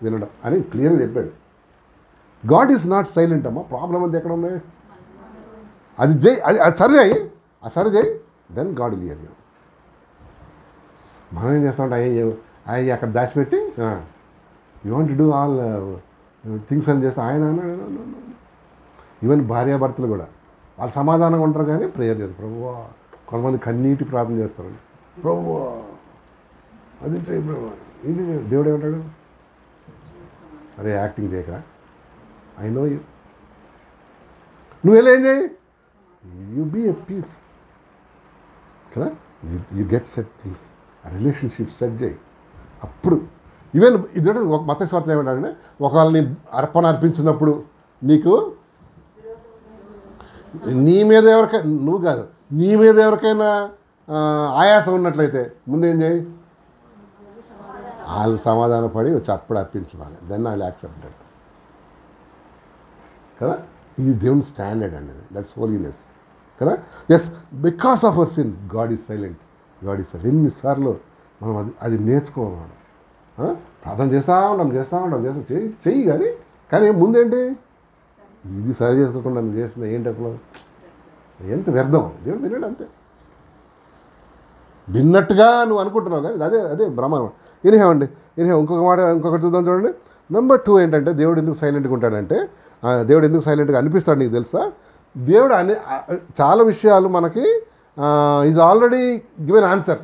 Speaker 1: వినడం అని క్లియర్గా చెప్పాడు. గాడ్ ఈజ్ నాట్ సైలెంట్ అమ్మా. ప్రాబ్లం అంతా ఎక్కడ ఉంది, అది అది సరి చేయి, then God will hear you. మనం ఏం చేస్తామంటే అయ్యి అక్కడ దాచిపెట్టి you want to do all things అని చేస్తే ఆయన ఈవెన్ భార్యాభర్తలు కూడా వాళ్ళు సమాధానంగా ఉంటారు కానీ ప్రేయర్ చేస్తారు. ప్రభువా, కొంతమంది కన్నీటి ప్రార్థన చేస్తారండి, ప్రభువా అది చేయి ప్రభువా. ఇది దేవుడు ఏమంటాడు, అరే యాక్టింగ్ చేయక, ఐ నో యూ, నువ్వు వెళ్ళి ఏం చేయి, యూ బీ ఎట్ పీస్ కదా, యూ గెట్ సెట్ థింగ్స్, ఆ రిలేషన్షిప్ సెట్ చేయి. అప్పుడు ఈవెన్ ఇది ఒక మత స్వార్థం ఏమంటాడంటే, ఒకవేళ నీ అర్పణ అర్పించినప్పుడు నీకు నీ మీద నువ్వు కాదు, నీ మీద ఎవరికైనా ఆయాసం ఉన్నట్లయితే ముందేం చేయి, వాళ్ళు సమాధాన పడి వచ్చి అప్పుడు అర్పించాలి, then I will accept that కదా. ఇది దేవుని స్టాండర్డ్ అండి, దట్స్ హోలీనెస్ కదా. Yes, because of our sin God is silent, God is silent. ఎన్నిసార్లు మనం అది నేర్చుకోవాలి. ప్రార్థన చేస్తూ ఉంటాం చెయ్యి కానీ ముందేంటి, ఇది సరి చేసుకోకుండా నువ్వు చేసిన ఏంటి అసలు, ఎంత వ్యర్థం. దేవుడు విన్నాడు అంతే, విన్నట్టుగా నువ్వు అనుకుంటున్నావు కానీ అదే బ్రహ్మాండం. ఎనీహా ఇంకొకటి చూద్దాం చూడండి. నెంబర్ 2 ఏంటంటే, దేవుడు ఎందుకు సైలెంట్గా ఉంటాడంటే, దేవుడు ఎందుకు సైలెంట్గా అనిపిస్తాడు నీకు తెలుసా? దేవుడు చాలా విషయాలు మనకి ఈజ్ ఆల్రెడీ గివెన్ ఆన్సర్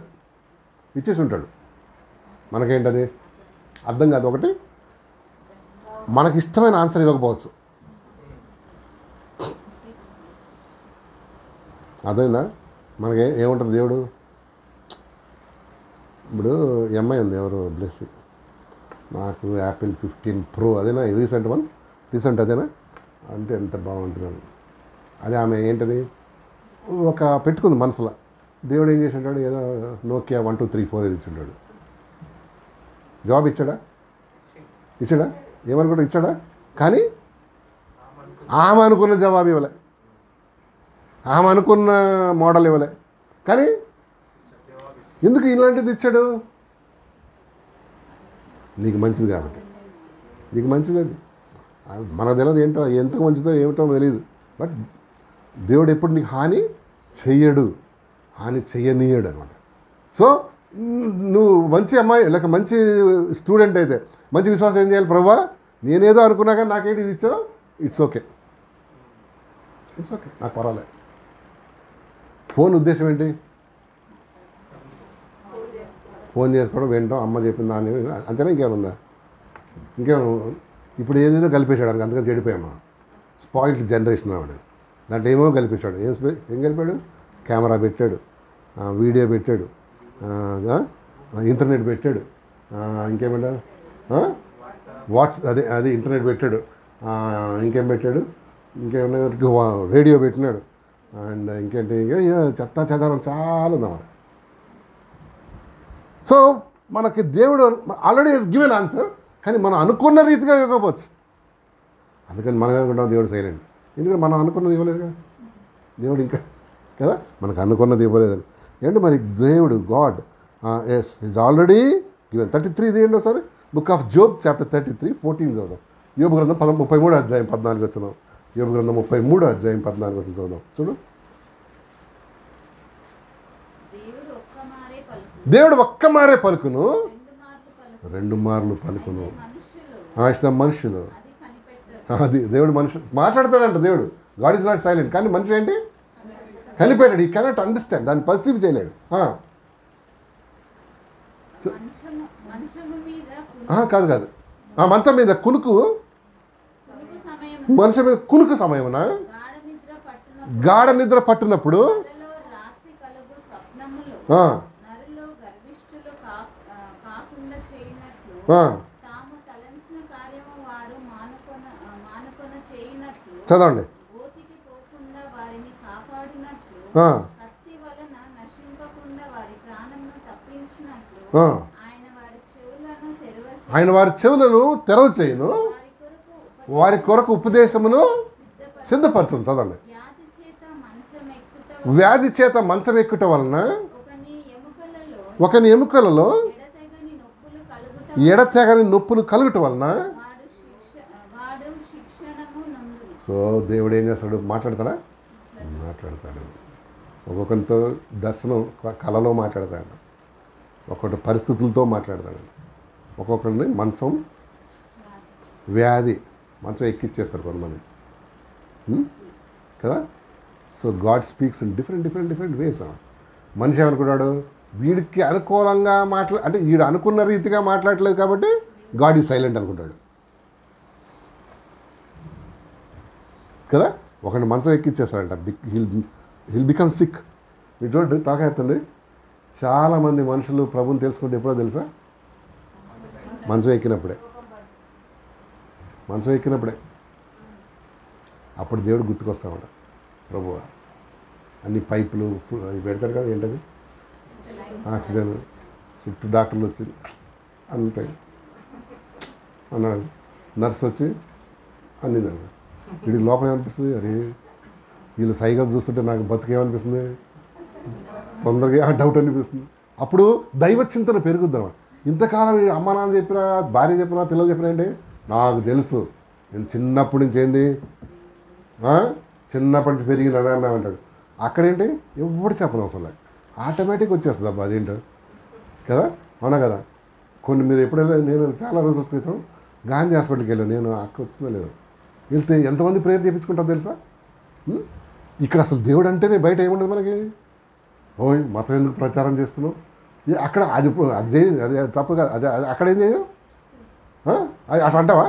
Speaker 1: ఇచ్చేసి ఉంటాడు. మనకేంటది అర్థం కాదు. ఒకటి మనకి ఇష్టమైన ఆన్సర్ ఇవ్వకపోవచ్చు. అర్థమైందా? మనకి ఏముంటుంది దేవుడు. ఇప్పుడు ఎంఐ ఉంది, ఎవరు బ్లెస్, నాకు యాపిల్ 15 Pro అదేనా రీసెంట్ అదేనా అంటే ఎంత బాగుంటుందని. అదే ఆమె ఏంటది ఒక పెట్టుకుంది మనసులో. దేవుడు ఏం చేసి ఉంటాడు, ఏదో నోకియా 1 2 3 4 ఏది ఇచ్చింటాడు. జవాబు ఇచ్చాడా? ఏమనుకుంటా ఇచ్చాడా? కానీ ఆమె అనుకున్న జవాబు ఇవ్వలే, ఆమె అనుకున్న మోడల్ ఇవ్వలే. కానీ ఎందుకు ఇలాంటిది ఇచ్చాడు? నీకు మంచిది కాబట్టి. నీకు మంచిది అది. మనకు తెలియదు ఏంటో, ఎంత మంచిదో ఏమిటో తెలియదు. బట్ దేవుడు ఎప్పుడు నీకు హాని చెయ్యడు, హాని చెయ్యనీయడు అనమాట. సో నువ్వు మంచి అమ్మాయి లేక మంచి స్టూడెంట్ అయితే మంచి విశ్వాసం ఏం చేయాలి? ప్రభువా నేనేదో అనుకున్నా కానీ నాకేంటి ఇది ఇచ్చావు, ఇట్స్ ఓకే, నాకు పర్వాలేదు. ఫోన్ ఉద్దేశం ఏంటి? ఫోన్ చేసుకోవడం, వినడం, అమ్మ చెప్పింది దాన్ని అంతేనా, ఇంకేముందా? ఇప్పుడు ఏదేదో కలిపేశాడు అందుకు, అందుకని చెడిపోయాము. స్పాయిల్డ్ జనరేషన్ వాడు. దాంట్లో ఏమో కలిపేశాడు. ఏం కలిపాడు? కెమెరా పెట్టాడు, వీడియో పెట్టాడు, ఇంటర్నెట్ పెట్టాడు, ఇంకేమంటా అది ఇంటర్నెట్ పెట్టాడు, ఇంకేం పెట్టాడు, ఇంకేమన్నా రేడియో పెట్టినాడు, అండ్ ఇంకేంటి చెత్త చెదారం చాలా ఉందన్నమాట. సో మనకి దేవుడు ఆల్రెడీ హెస్ గివెన్ ఆన్సర్, కానీ మనం అనుకున్న రీతిగా ఇవ్వకపోవచ్చు. అందుకని మనం అనుకుంటాం దేవుడు సైలెంట్. ఎందుకంటే మనం అనుకున్నది ఇవ్వలేదు కదా దేవుడు, ఇంకా కదా మనకు అనుకున్నది ఇవ్వలేదని. ఏంటి మరి దేవుడు God yes is already given. 33 తీయండి ఒకసారి. బుక్ ఆఫ్ జోబ్ చాప్టర్ 33 14 చదుదాం. యోబు గ్రంథం 33 అధ్యాయం 14 వచ్చినాం. యోబు గ్రంథం 33 అధ్యాయం 14 వచ్చిన చదుదాం. చూడు, దేవుడు ఒక్క మారే పలుకును, 2 మార్లు పలుకును. మనుషులు అది దేవుడు మనుషులు మాట్లాడతాడంట. దేవుడు గాడ్ ఇస్ నాట్ సైలెంట్, కానీ మనిషి ఏంటి కనిపెట్టాడు. ఈ కెనాట్ అండర్స్టాండ్, దాన్ని పర్సీవ్ చేయలేడు. కాదు మంచం మీద కునుకు, మనిషి మీద కునుకు సమయమున గాఢ నిద్ర పట్టినప్పుడు చదవండి. ఆయన వారి చెవులను తెరవ చేయను, వారి కొరకు ఉపదేశమును సిద్ధపరచును. చదవండి. వ్యాధి చేత మంచం ఎక్కుట వలన ఒకని ఎముకలలో ఎడతెగని నొప్పులు కలుగుట వలన. సో దేవుడు ఏం చేస్తాడు? మాట్లాడతాడు. ఒక్కొక్కరితో దర్శనం కళలో మాట్లాడతాడు, ఒక్కొక్కటి పరిస్థితులతో మాట్లాడతాడు, ఒక్కొక్కరిని మంచం ఎక్కిచ్చేస్తారు కొంతమంది కదా. So God speaks in different ways. మనిషి ఏమనుకున్నాడు? వీడికి అనుకూలంగా అంటే వీడు అనుకున్న రీతిగా మాట్లాడలేదు కాబట్టి గాడ్ ఈజ్ సైలెంట్ అనుకుంటాడు కదా. ఒకటి మంచం ఎక్కిచ్చేస్తాడంట, హిల్ బికమ్ సిక్. మీరు చూడండి, తాకేస్తుంది. చాలామంది మనుషులు ప్రభుని తెలుసుకుంటే ఎప్పుడో తెలుసా? మంచం ఎక్కినప్పుడే. అప్పుడు దేవుడు గుర్తుకొస్తామట. ప్రభువా అన్ని పైపులు అవి పెడతారు కదా, ఏంటది ఆక్సిజన్, చుట్టూ డాక్టర్లు వచ్చి అంటాయి అన్నాడు. నర్స్ వచ్చి అందిందన్నాడు. వీడికి లోపల ఏమనిపిస్తుంది? అరే వీళ్ళు సైకిల్ చూస్తుంటే నాకు బతుకేమనిపిస్తుంది, తొందరగా డౌట్ అనిపిస్తుంది. అప్పుడు దైవ చింతన పెరుగుద్ది అన్నమాట. ఇంతకాలం అమ్మ నాన్న చెప్పినా, భార్య చెప్పినా, పిల్లలు చెప్పినా అంటే నాకు తెలుసు, నేను చిన్నప్పటి నుంచి చిన్నప్పటి నుంచి పెరిగిన అన్న అంటాడు. అక్కడేంటి ఎవడు చెప్పను అవసరం లేదు, ఆటోమేటిక్ వచ్చేస్తుంది అబ్బా అదేంటో కదా. అవునా కదా. కొన్ని మీరు ఎప్పుడైనా, నేను చాలా రోజుల క్రితం గాంధీ హాస్పిటల్కి వెళ్ళాను. నేను అక్కడ వచ్చిందో లేదో, వెళ్తే ఎంతమంది ప్రేయర్ చేయించుకుంటారో తెలుసా? ఇక్కడ అసలు దేవుడు అంటేనే బయట ఏముండదు మనకి. ఓయ్ మతం ఎందుకు ప్రచారం చేస్తున్నావు, అక్కడ అది అది తప్పు కాదు, అది అక్కడ ఏం చేయవు అట్లా అంటావా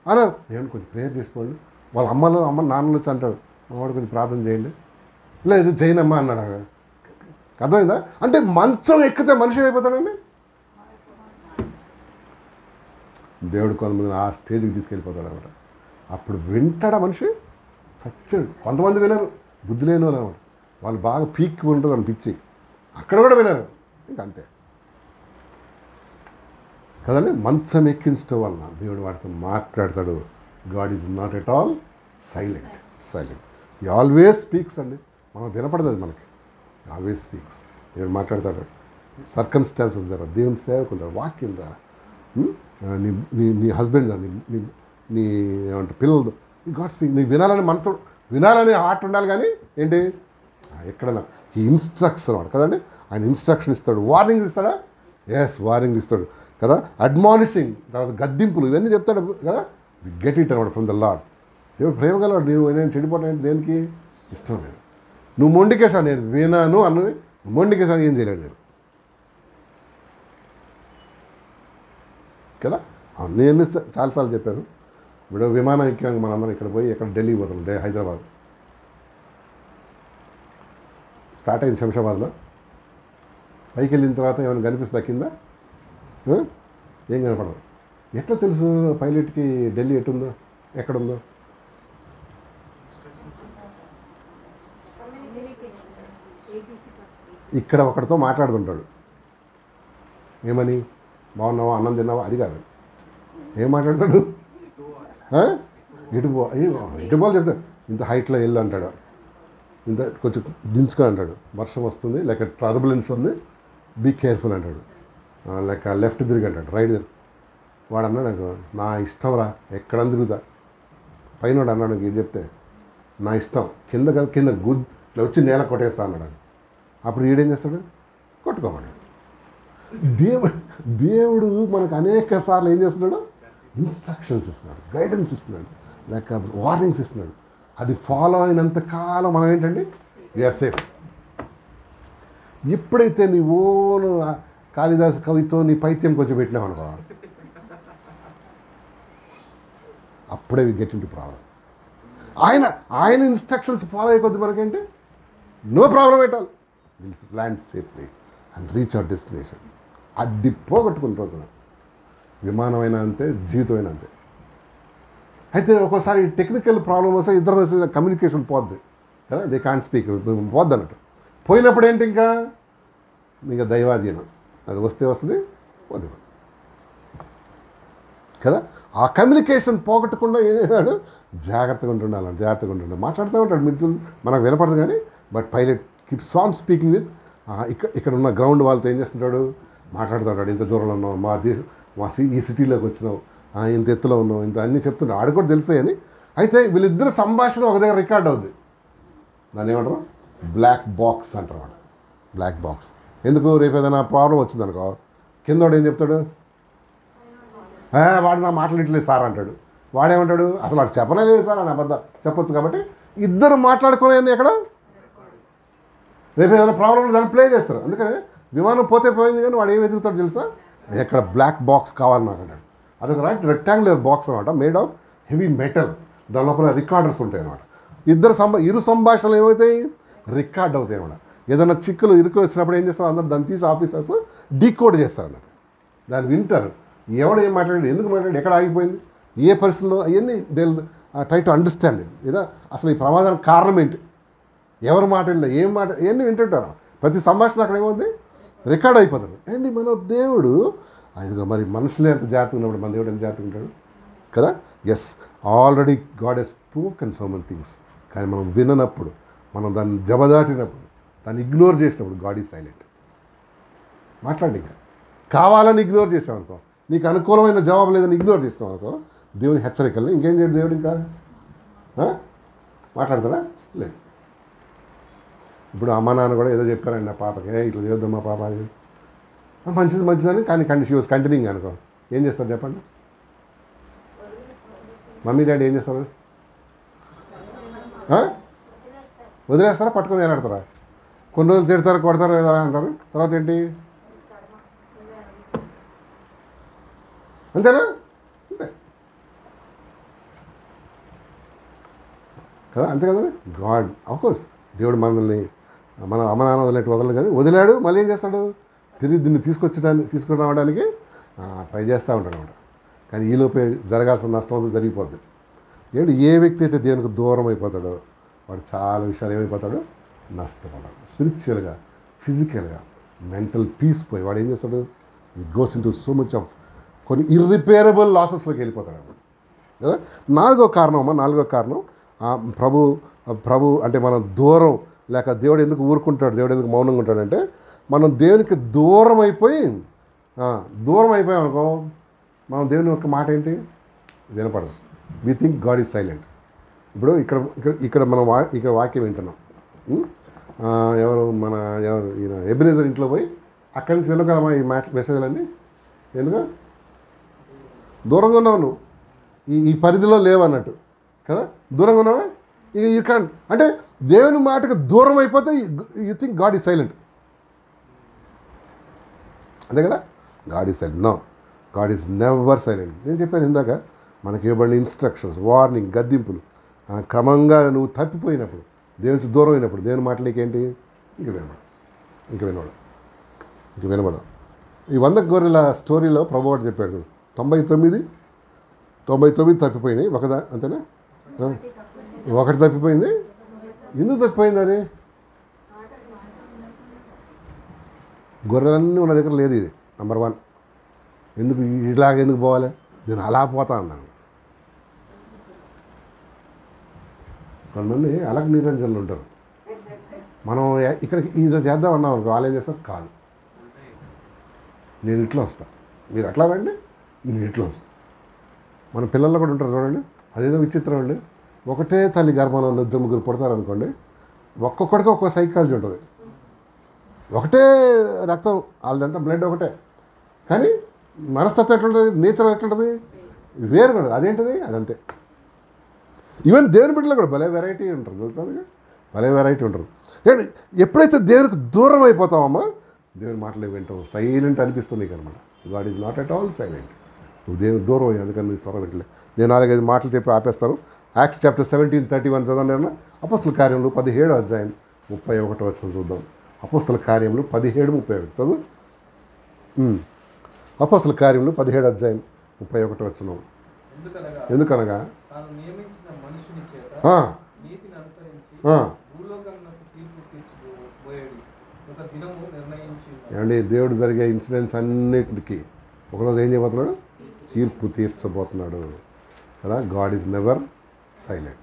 Speaker 1: అన్నారు. నేను కొంచెం ప్రేయర్ చేసుకోండి, వాళ్ళ అమ్మ నాన్నలు వచ్చి అంటాడు, వాడు కొంచెం ప్రార్థన చేయండి, లేదు చేయనమ్మా అన్నాడు. అర్థమైందా? అంటే మంచం ఎక్కితే మనిషి అయిపోతాడండి. దేవుడు కొంతమంది ఆ స్టేజ్కి తీసుకెళ్ళిపోతాడు అనమాట. అప్పుడు వింటాడా మనిషి? సత్యం. కొంతమంది వినరు, బుద్ధి లేని వాళ్ళు అనమాట. వాళ్ళు బాగా పీక్ ఉంటుంది అనిపించి అక్కడ కూడా వినరు, ఇంకంతే కదండి. మంచం ఎక్కించడం వలన దేవుడు వాటితో మాట్లాడతాడు. God is not at all silent. ఈ ఆల్వేస్ స్పీక్స్ అండి. మనం వినపడదు అది మనకి. Always speaks. దేవుడు మాట్లాడతాడు సర్కమ్స్టాన్సెస్ ద్వారా, దేవుని సేవకుల ద్వారా, వాక్యం ద్వారా, నీ హస్బెండ్ ద్వారా, నీ ఏమంటారు పిల్లలతో. God speak. నీకు వినాలని హార్ట్ ఉండాలి. కానీ ఏంటి ఎక్కడన్నా ఈ ఇన్స్ట్రక్ట్స్ అనమాట కదండి. ఆయన ఇన్స్ట్రక్షన్ ఇస్తాడు, వార్నింగ్ ఇస్తాడా? వార్నింగ్ ఇస్తాడు కదా. అడ్మానిషింగ్, తర్వాత గద్దింపులు, ఇవన్నీ చెప్తాడు కదా. గెట్ ఇట్ అనమాట ఫ్రమ్ ద లార్డ్. దేవుడు ప్రేమగలవాడు. నేను చెడిపోవడం దేనికి ఇష్టం లేదు. నువ్వు మొండికేసావు, నేను వినాను అన్నది మొండికేసాను, ఏం చేయలేదు నేను కదా. నేను చాలాసార్లు చెప్పాను. ఇప్పుడు విమానం ఎక్కాక మనందరం ఇక్కడ పోయి ఎక్కడ ఢిల్లీ పోతాం, హైదరాబాద్ స్టార్ట్ అయింది శంషాబాద్లో. పైకి వెళ్ళిన తర్వాత ఏమైనా కనిపిస్తుందా కింద? ఏం కనపడదు. ఎట్లా తెలుసు పైలట్కి ఢిల్లీ ఎటుందో ఎక్కడుందో? ఇక్కడ ఒకటితో మాట్లాడుతుంటాడు. ఏమని? బాగున్నావా, అన్నం తిన్నావా? అది కాదు. ఏం మాట్లాడతాడు? ఇటు పోవాలి చెప్తాడు. ఇంత హైట్లో వెళ్ళు అంటాడు, ఇంత కొంచెం దించుకో అంటాడు, వర్షం వస్తుంది, లేక టర్బులెన్స్ ఉంది, బీ కేర్ఫుల్ అంటాడు, లేక లెఫ్ట్ తిరిగి అంటాడు, రైట్ తిరిగి. వాడు అన్నాడు నాకు, నా ఇష్టం రా, ఎక్కడ తిరుగుతా. పైన వాడు అన్నాడు ఇది చెప్తే, నా ఇష్టం, కింద ఇట్లా వచ్చి నేల కొట్టేస్తా అన్నాడు. అప్పుడు ఈడేం చేస్తాడు? కొట్టుకోమన్నాడు. దేవుడు మనకు అనేక సార్లు ఏం చేస్తున్నాడు? ఇన్స్ట్రక్షన్స్ ఇస్తున్నాడు, గైడెన్స్ ఇస్తున్నాడు, లేక వార్నింగ్స్ ఇస్తున్నాడు. అది ఫాలో అయినంత కాలం మనం ఏంటండి వీఆర్ సేఫ్. ఎప్పుడైతే నీ ఓను కాళిదాసు కవితో నీ పైత్యం కొంచెం పెట్టినావు అనుకో, అప్పుడే we get into problem. ఆయన ఇన్స్ట్రక్షన్స్ ఫాలో అయ్యే కొద్ది మనకేంటి నో ప్రాబ్లం పెట్టాలి. Will land safely and reach our destination. అది పోగొట్టుకున్న రోజున విమానమైనా అంతే, జీవితమైనా అంతే. అయితే ఒక్కోసారి టెక్నికల్ ప్రాబ్లం వస్తే ఇద్దరు కమ్యూనికేషన్ పోద్ది కదా, దే కాంట్ స్పీక్, పోద్ది అన్నట్టు. పోయినప్పుడు ఏంటి ఇంకా దైవాధీనం. అది వస్తే వస్తుంది, పోతే కదా. ఆ కమ్యూనికేషన్ పోగొట్టకుండా ఏం చేశాడు? జాగ్రత్తగా ఉంటుండాలి. మాట్లాడుతూ ఉంటాడు, మిత్రులు మనకు వినపడదు కానీ, but pilot keeps on speaking with ఇక్కడ ఉన్న గ్రౌండ్ వాళ్ళతో ఏం చేస్తుంటాడు? మాట్లాడుతూ ఉంటాడు. ఇంత దూరంలో ఉన్నావు, ఈ సిటీలోకి వచ్చినావు, ఇంత ఎత్తులో ఉన్నావు, ఇంత అన్నీ చెప్తున్నాడు. ఆడు కూడా తెలుస్తాయని. అయితే వీళ్ళిద్దరు సంభాషణ ఒక దగ్గర రికార్డ్ అవుద్ది. దాన్ని ఏమంటారు? బ్లాక్ బాక్స్ అంటారు వాడు. బ్లాక్ బాక్స్ ఎందుకు? రేపు ఏదైనా ప్రాబ్లం వచ్చిందనుకో, కిందోడు ఏం చెప్తాడు? వాడు నా మాట్లాడట్లేదు సార్ అంటాడు. వాడేమంటాడు? అసలు నాకు చెప్పనే లేదు సార్ అని అబద్ధం చెప్పొచ్చు. కాబట్టి ఇద్దరు మాట్లాడుకునేది ఎక్కడ? రేపు ఏదైనా ప్రాబ్లం దాన్ని ప్లే చేస్తారు. అందుకని విమానం పోతే పోయింది కానీ వాడు ఏం వెతుకుతాడు తెలుసా? ఎక్కడ బ్లాక్ బాక్స్ కావాలి నాకు అంటాడు. అదొక రెక్టాంగులర్ బాక్స్ అనమాట, మేడ్ ఆఫ్ హెవీ మెటల్. దాని లోపల రికార్డర్స్ ఉంటాయి అనమాట. ఇరు సంభాషణలు ఏమవుతాయి? రికార్డ్ అవుతాయి అనమాట. ఏదైనా ఇరుకులు వచ్చినప్పుడు ఏం చేస్తారు? అందరూ దాన్ని తీసి ఆఫీసర్స్ డీకోడ్ చేస్తారు అన్నట్టు. దాన్ని వింటారు, ఎవడు ఏం మాట్లాడాడు, ఎందుకు మాట్లాడాడు, ఎక్కడ ఆగిపోయింది, ఏ పరిస్థితుల్లో, అవన్నీ they try to understand it. ఏదో అసలు ఈ ప్రమాదానికి కారణం ఏంటి, ఎవరు మాట్లాడలే, ఏం మాట, ఇవన్నీ వింటుంటారు. ప్రతి సంభాషణ అక్కడ ఏమవుతుంది? రికార్డ్ అయిపోతుంది. ఏంటి మన దేవుడు ఇదిగో మరి మనుషులే ఎంత జాగ్రత్తగా ఉన్నప్పుడు మన దేవుడు ఎంత జాగ్రత్తగా ఉంటాడు కదా. Yes, already God has spoken so many things. కానీ మనం విననప్పుడు, మనం దాన్ని జబదాటినప్పుడు, దాన్ని ఇగ్నోర్ చేసినప్పుడు గాడ్ ఈజ్ సైలెంట్. మాట్లాడి ఇంకా కావాలని ఇగ్నోర్ చేసావు అనుకో, నీకు అనుకూలమైన జవాబు లేదని ఇగ్నోర్ చేసినావు అనుకో, దేవుని హెచ్చరికల్ని ఇంకేం చేయడు దేవుడు. ఇంకా మాట్లాడతాడా? లేదు. ఇప్పుడు అమ్మ నాన్న కూడా ఏదో చెప్పారండి నా పాపకి, ఇట్లా చేయొద్దమ్మా పాప, అది మంచిదని. కానీ షీ వాజ్ కంటిన్యూయింగ్ అనుకో, ఏం చేస్తారు చెప్పండి? మమ్మీ డాడీ ఏం చేస్తారు? వదిలేస్తారా? పట్టుకొని వేలాడతారా? కొన్ని రోజులు తిడతారు, కొడతారు ఏదో అంటారు, తర్వాత ఏంటి? అంతేనా? అంతే కదా, అంతే కదండి. గాడ్ ఆఫ్కోర్స్ దేవుడు మనల్ని మన అమనాన్న వదిలేట్టు వదలడు, కానీ వదిలాడు. మళ్ళీ ఏం చేస్తాడు? తిరిగి దీన్ని తీసుకుని రావడానికి ట్రై చేస్తూ ఉంటాడు అన్నమాట. కానీ ఈలోపే జరగాల్సిన నష్టం అంతా జరిగిపోద్ది. ఏ వ్యక్తి అయితే దేవునికి దూరం అయిపోతాడో వాడు చాలా విషయాలు ఏమైపోతాడు? నష్టపోతాడు. స్పిరిచువల్గా, ఫిజికల్గా, మెంటల్ పీస్ పోయి వాడు ఏం చేస్తాడు? Goes in to so much of కొన్ని ఇర్రిపేరబుల్ లాసెస్లోకి వెళ్ళిపోతాడు అన్నమాట. కదా. నాలుగో కారణం ప్రభు అంటే మనం దూరం లేక దేవుడు ఎందుకు ఊరుకుంటాడు, దేవుడు ఎందుకు మౌనంగా ఉంటాడంటే మనం దేవునికి దూరం అయిపోయాం అనుకో, మనం దేవుని యొక్క మాట ఏంటి వినపడదు. We think God is silent. ఇప్పుడు ఇక్కడ మనం ఇక్కడ వాక్యం వింటున్నాం. ఎవరు ఈయన ఎబెనెజర్ ఇంట్లో పోయి అక్కడి నుంచి వినగలమా ఈ మెసేజ్లన్నీ? ఎందుకు దూరంగా ఉన్నావు నువ్వు, ఈ పరిధిలో లేవన్నట్టు కదా. దూరంగా ఉన్నావా? ఇక యూ క్యాన్ అంటే దేవుని మాటకు దూరం అయిపోతే you think God is silent. అంతే కదా. God is silent. No, God is never silent. నేను చెప్పాను ఇందాక, మనకి ఇవ్వబడిన ఇన్స్ట్రక్షన్స్, వార్నింగ్, గద్దింపులు క్రమంగా నువ్వు తప్పిపోయినప్పుడు, దేవునికి దూరం అయినప్పుడు దేవుని మాటలు నీకేంటి? ఇంక వినబడవు. ఈ 100 గొర్రెల స్టోరీలో ప్రభు వాడు చెప్పాడు 99 తప్పిపోయినాయి, అంతేనా? ఒకటి తప్పిపోయింది. ఎందుకు తప్పిపోయింది అది? గొర్రెలన్నీ ఉన్న దగ్గర లేదు ఇది. నెంబర్ 1. ఎందుకు పోవాలి? నేను అలా పోతా అన్నాను. కొంతమంది అలగ నిరంజనులు ఉంటారు. మనం ఇక్కడికి ఇది చేద్దాం అన్నాం అనుకో, వాళ్ళు ఏం చేస్తారు? కాదు, నేను ఇట్లా వస్తాను, మీరు అట్లా రండి, నేను ఇట్లా వస్తాను. మన పిల్లల్లో కూడా ఉంటారు చూడండి, అదేదో విచిత్రం అండి. ఒకటే తల్లి గర్భంలో 2-3 పుడతారనుకోండి, ఒక్కొక్కడికి ఒక్కొక్క సైకాలజీ ఉంటుంది. ఒకటే రక్తం, వాళ్ళదంతా బ్లడ్ ఒకటే, కానీ మనస్తత్వం ఎట్లుంటుంది, నేచర్ ఎట్లుంటుంది, వేరు కూడా. అదేంటిది? అదంతే. ఈవెన్ దేవుని బిడ్డలో కూడా భలే వెరైటీ ఉంటారు తెలుసా మీకు, భలే వెరైటీ ఉంటారు. ఎప్పుడైతే దేవునికి దూరం అయిపోతామమ్మా, దేవుని మాటలు వింటాం, సైలెంట్ అనిపిస్తుంది నీకు అనమాట. God is not at all silent. నువ్వు దేవునికి దూరం అయ్యి, అందుకని నీ స్వరం పెట్టలే. నేను 4-5 మాటలు చెప్పి ఆపేస్తాను. యాక్ట్స్ చాప్టర్ 17:31 చదవండి ఏమన్నా. అపోస్తల కార్యములు 17వ అధ్యాయం 31 వచనం చూద్దాం. అపోస్తల కార్యములు 17:31 చదువు. అపోస్తల కార్యములు 17వ అధ్యాయం 31 వచనం. ఎందుకనగా ఏమండి, దేవుడు జరిగే ఇన్సిడెంట్స్ అన్నిటికీ ఒకరోజు ఏం చేయబోతున్నాడు? తీర్పు తీర్చబోతున్నాడు కదా. God is never silent.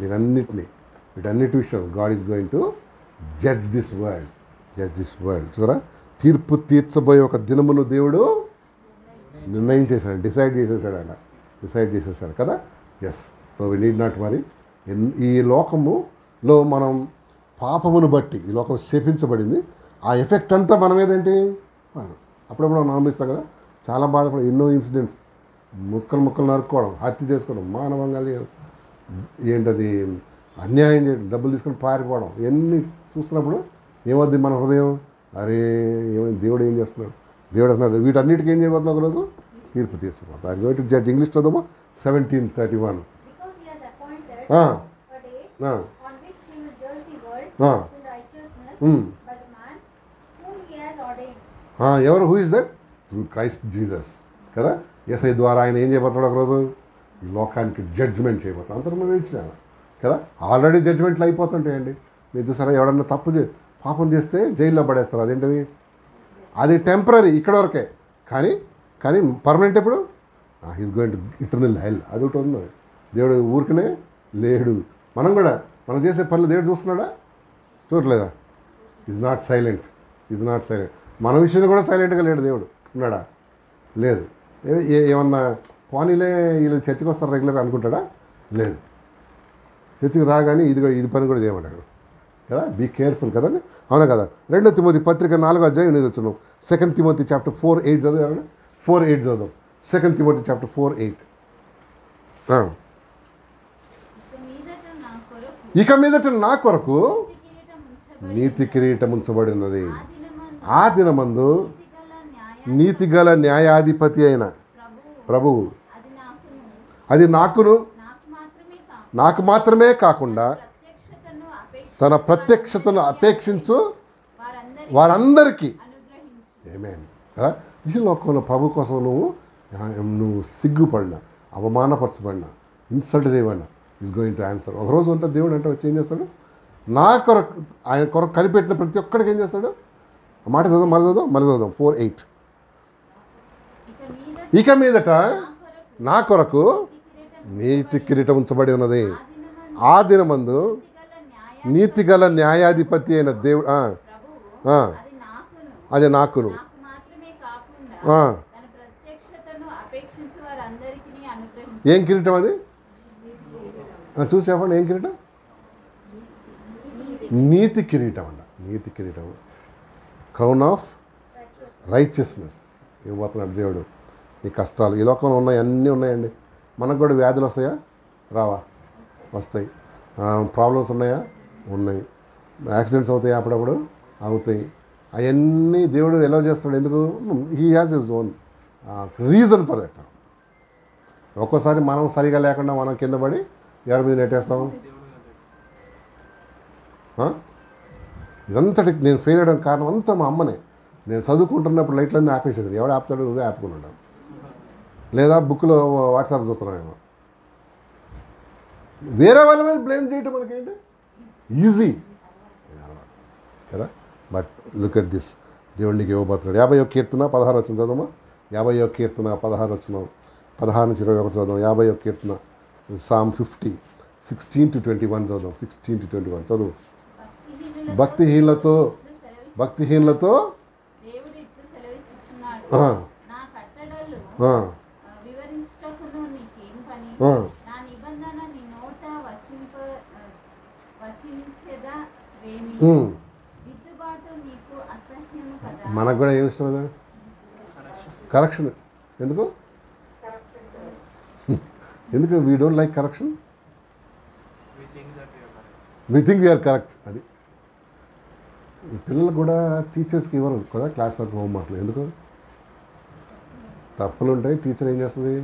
Speaker 1: వీటన్నిటి విషయం God is going to judge this world. చూసారా, తీర్పు తీర్చబోయే ఒక దినమును దేవుడు నిర్ణయించేశాడు, డిసైడ్ చేసేసాడు కదా. Yes, so we need not worry. ఈ లోకములో మనం పాపమును బట్టి ఈ లోకం శపించబడింది. ఆ ఎఫెక్ట్ అంతా మనం ఏదేంటి అప్పుడప్పుడు మనం అనుభవిస్తాం కదా. చాలా బాధపడి ఎన్నో ఇన్సిడెంట్స్, ముక్కలు నరుక్కోవడం, హత్య చేసుకోవడం, మానవంగా ఏంటది అన్యాయం చేయడం, డబ్బులు తీసుకొని పారిపోవడం, ఇవన్నీ చూస్తున్నప్పుడు ఏమవుద్ది మన హృదయం? అరే ఏమైంది, దేవుడు ఏం చేస్తున్నాడు? దేవుడు అంటున్నాడు వీటన్నిటికీ ఏం చేయబోతున్నాడు? ఒకరోజు తీర్పు తీర్చబోతున్నాడు. I going to judge. English చదువు 17:31. ఎవరు? Who is that? Through Christ Jesus కదా. యేసయ్య ద్వారా ఆయన ఏం చేయబోతున్నాడు? ఒకరోజు ఈ లోకానికి జడ్జ్మెంట్ చేయబోతున్నాడు. అంతర్మం ఇచ్చిన కదా. ఆల్రెడీ జడ్జ్మెంట్లు అయిపోతుంటాయండి. మీరు చూసారా, ఎవడన్నా పాపం చేస్తే జైల్లో పడేస్తారు. అదేంటిది? అది టెంపరీ, ఇక్కడ వరకే. కానీ పర్మనెంట్ ఎప్పుడు? హీస్ గోయింగ్ టు ఇటర్నల్ హెల్. అది ఒకటి ఉంది. దేవుడు ఊరికనే లేడు. మనం చేసే పనులు దేవుడు చూస్తున్నాడా? చూడలేదా? Is not silent. మన విషయంలో కూడా సైలెంట్గా లేడు. దేవుడు ఉన్నాడా? లేదు. ఏమన్నా పోనీలే వీళ్ళు చర్చికి వస్తారు రెగ్యులర్ అనుకుంటాడా? లేదు. చర్చికి రాగానే ఇది పని కూడా చేయమంటాడు కదా. బీ కేర్ఫుల్ కదండి. అవునా కదా. 2 తిమోతి పత్రిక 4వ అధ్యాయం 8 వచనం. 2 తిమోతి చాప్టర్ 4:8 చదువు. 4:8 చదువు. 2 తిమోతి చాప్టర్ 4:8. ఇక మీదట నా కొరకు నీతి కిరీటం ఉంచబడినది. ఆ దినమందు నీతిగల న్యాయాధిపతి అయిన ప్రభువు అది నాకు మాత్రమే కాకుండా తన ప్రత్యక్షతను అపేక్షించు వారందరికీ. ఆమేన్ కదా. ఈ లోకంలో ప్రభు కోసం నువ్వు సిగ్గుపడినా, అవమానపరచబడినా, ఇన్సల్ట్ చేయబడినా ఈజ్ గోయింగ్ టు ఆన్సర్. ఒకరోజు ఉంటుంది దేవుడు అంటే వచ్చి ఏం చేస్తాడు, నా కొరకు ఆయన కొరకు కనిపెట్టిన ప్రతి ఒక్కడికి ఏం చేస్తాడు. ఆ మాట చదువు, మళ్ళీ చదువుదాం 4:8. ఇక మీదట నా కొరకు నీతి కిరీటం ఉంచబడి ఉన్నది. ఆ దినమందు నీతిగల న్యాయాధిపతి అయిన దేవుడు అది నాకును ఏం కిరీటం అది చూసి చెప్పండి. ఏం కిరీటం? నీతి కిరీటం అంట. నీతి కిరీటం, క్రౌన్ ఆఫ్ రైచియస్నెస్ ఇవ్వబోతున్నాడు దేవుడు. ఈ కష్టాలు ఈ లోకంలో ఉన్నాయి, అన్నీ ఉన్నాయండి. మనకు కూడా వ్యాధులు వస్తాయా? రావా? వస్తాయి. ప్రాబ్లమ్స్ ఉన్నాయా? ఉన్నాయి. యాక్సిడెంట్స్ అవుతాయి, అప్పుడప్పుడు అవుతాయి. అవన్నీ దేవుడు ఎలా చేస్తాడు? ఎందుకు? He has his own reason for that. ఒక్కోసారి మనం సరిగా లేకుండా మనం కింద పడి ఎవరి మీద నెట్టేస్తాం. ఇదంతటి నేను ఫెయిల్ అయ్యడానికి కారణం అంతా మా అమ్మనే. నేను చదువుకుంటున్నప్పుడు లైట్లన్నీ ఆపేసేది. ఎవడు ఆపుతాడు? నువ్వే ఆపుకున్నాడు. లేదా బుక్లో వాట్సాప్ చూస్తున్నాను. వేరే వాళ్ళ మీద బ్లేమ్ చేయటం మనకేంటి ఈజీ కదా. బట్ లుక్ ఎట్ దిస్, దేవుడికి ఇవ్వబోతున్నాడు. 50వ కీర్తన 16 వచ్చిన చదవమా. 50వ కీర్తన 16 వచ్చిన 16 నుంచి 21 చదువు. 50వ కీర్తన Psalm 50 16 to 21 చదువు. 16 to 21 చదువు. భక్తిహీనలతో మనకు కూడా ఏమి ఇష్టం? కరెక్షన్. ఎందుకు we don't like correction? We think we are correct. అది పిల్లలకు కూడా టీచర్స్కి ఇవ్వరు కదా క్లాస్లకు హోంవర్క్లు. ఎందుకు? తప్పులు ఉంటాయి. టీచర్ ఏం చేస్తుంది?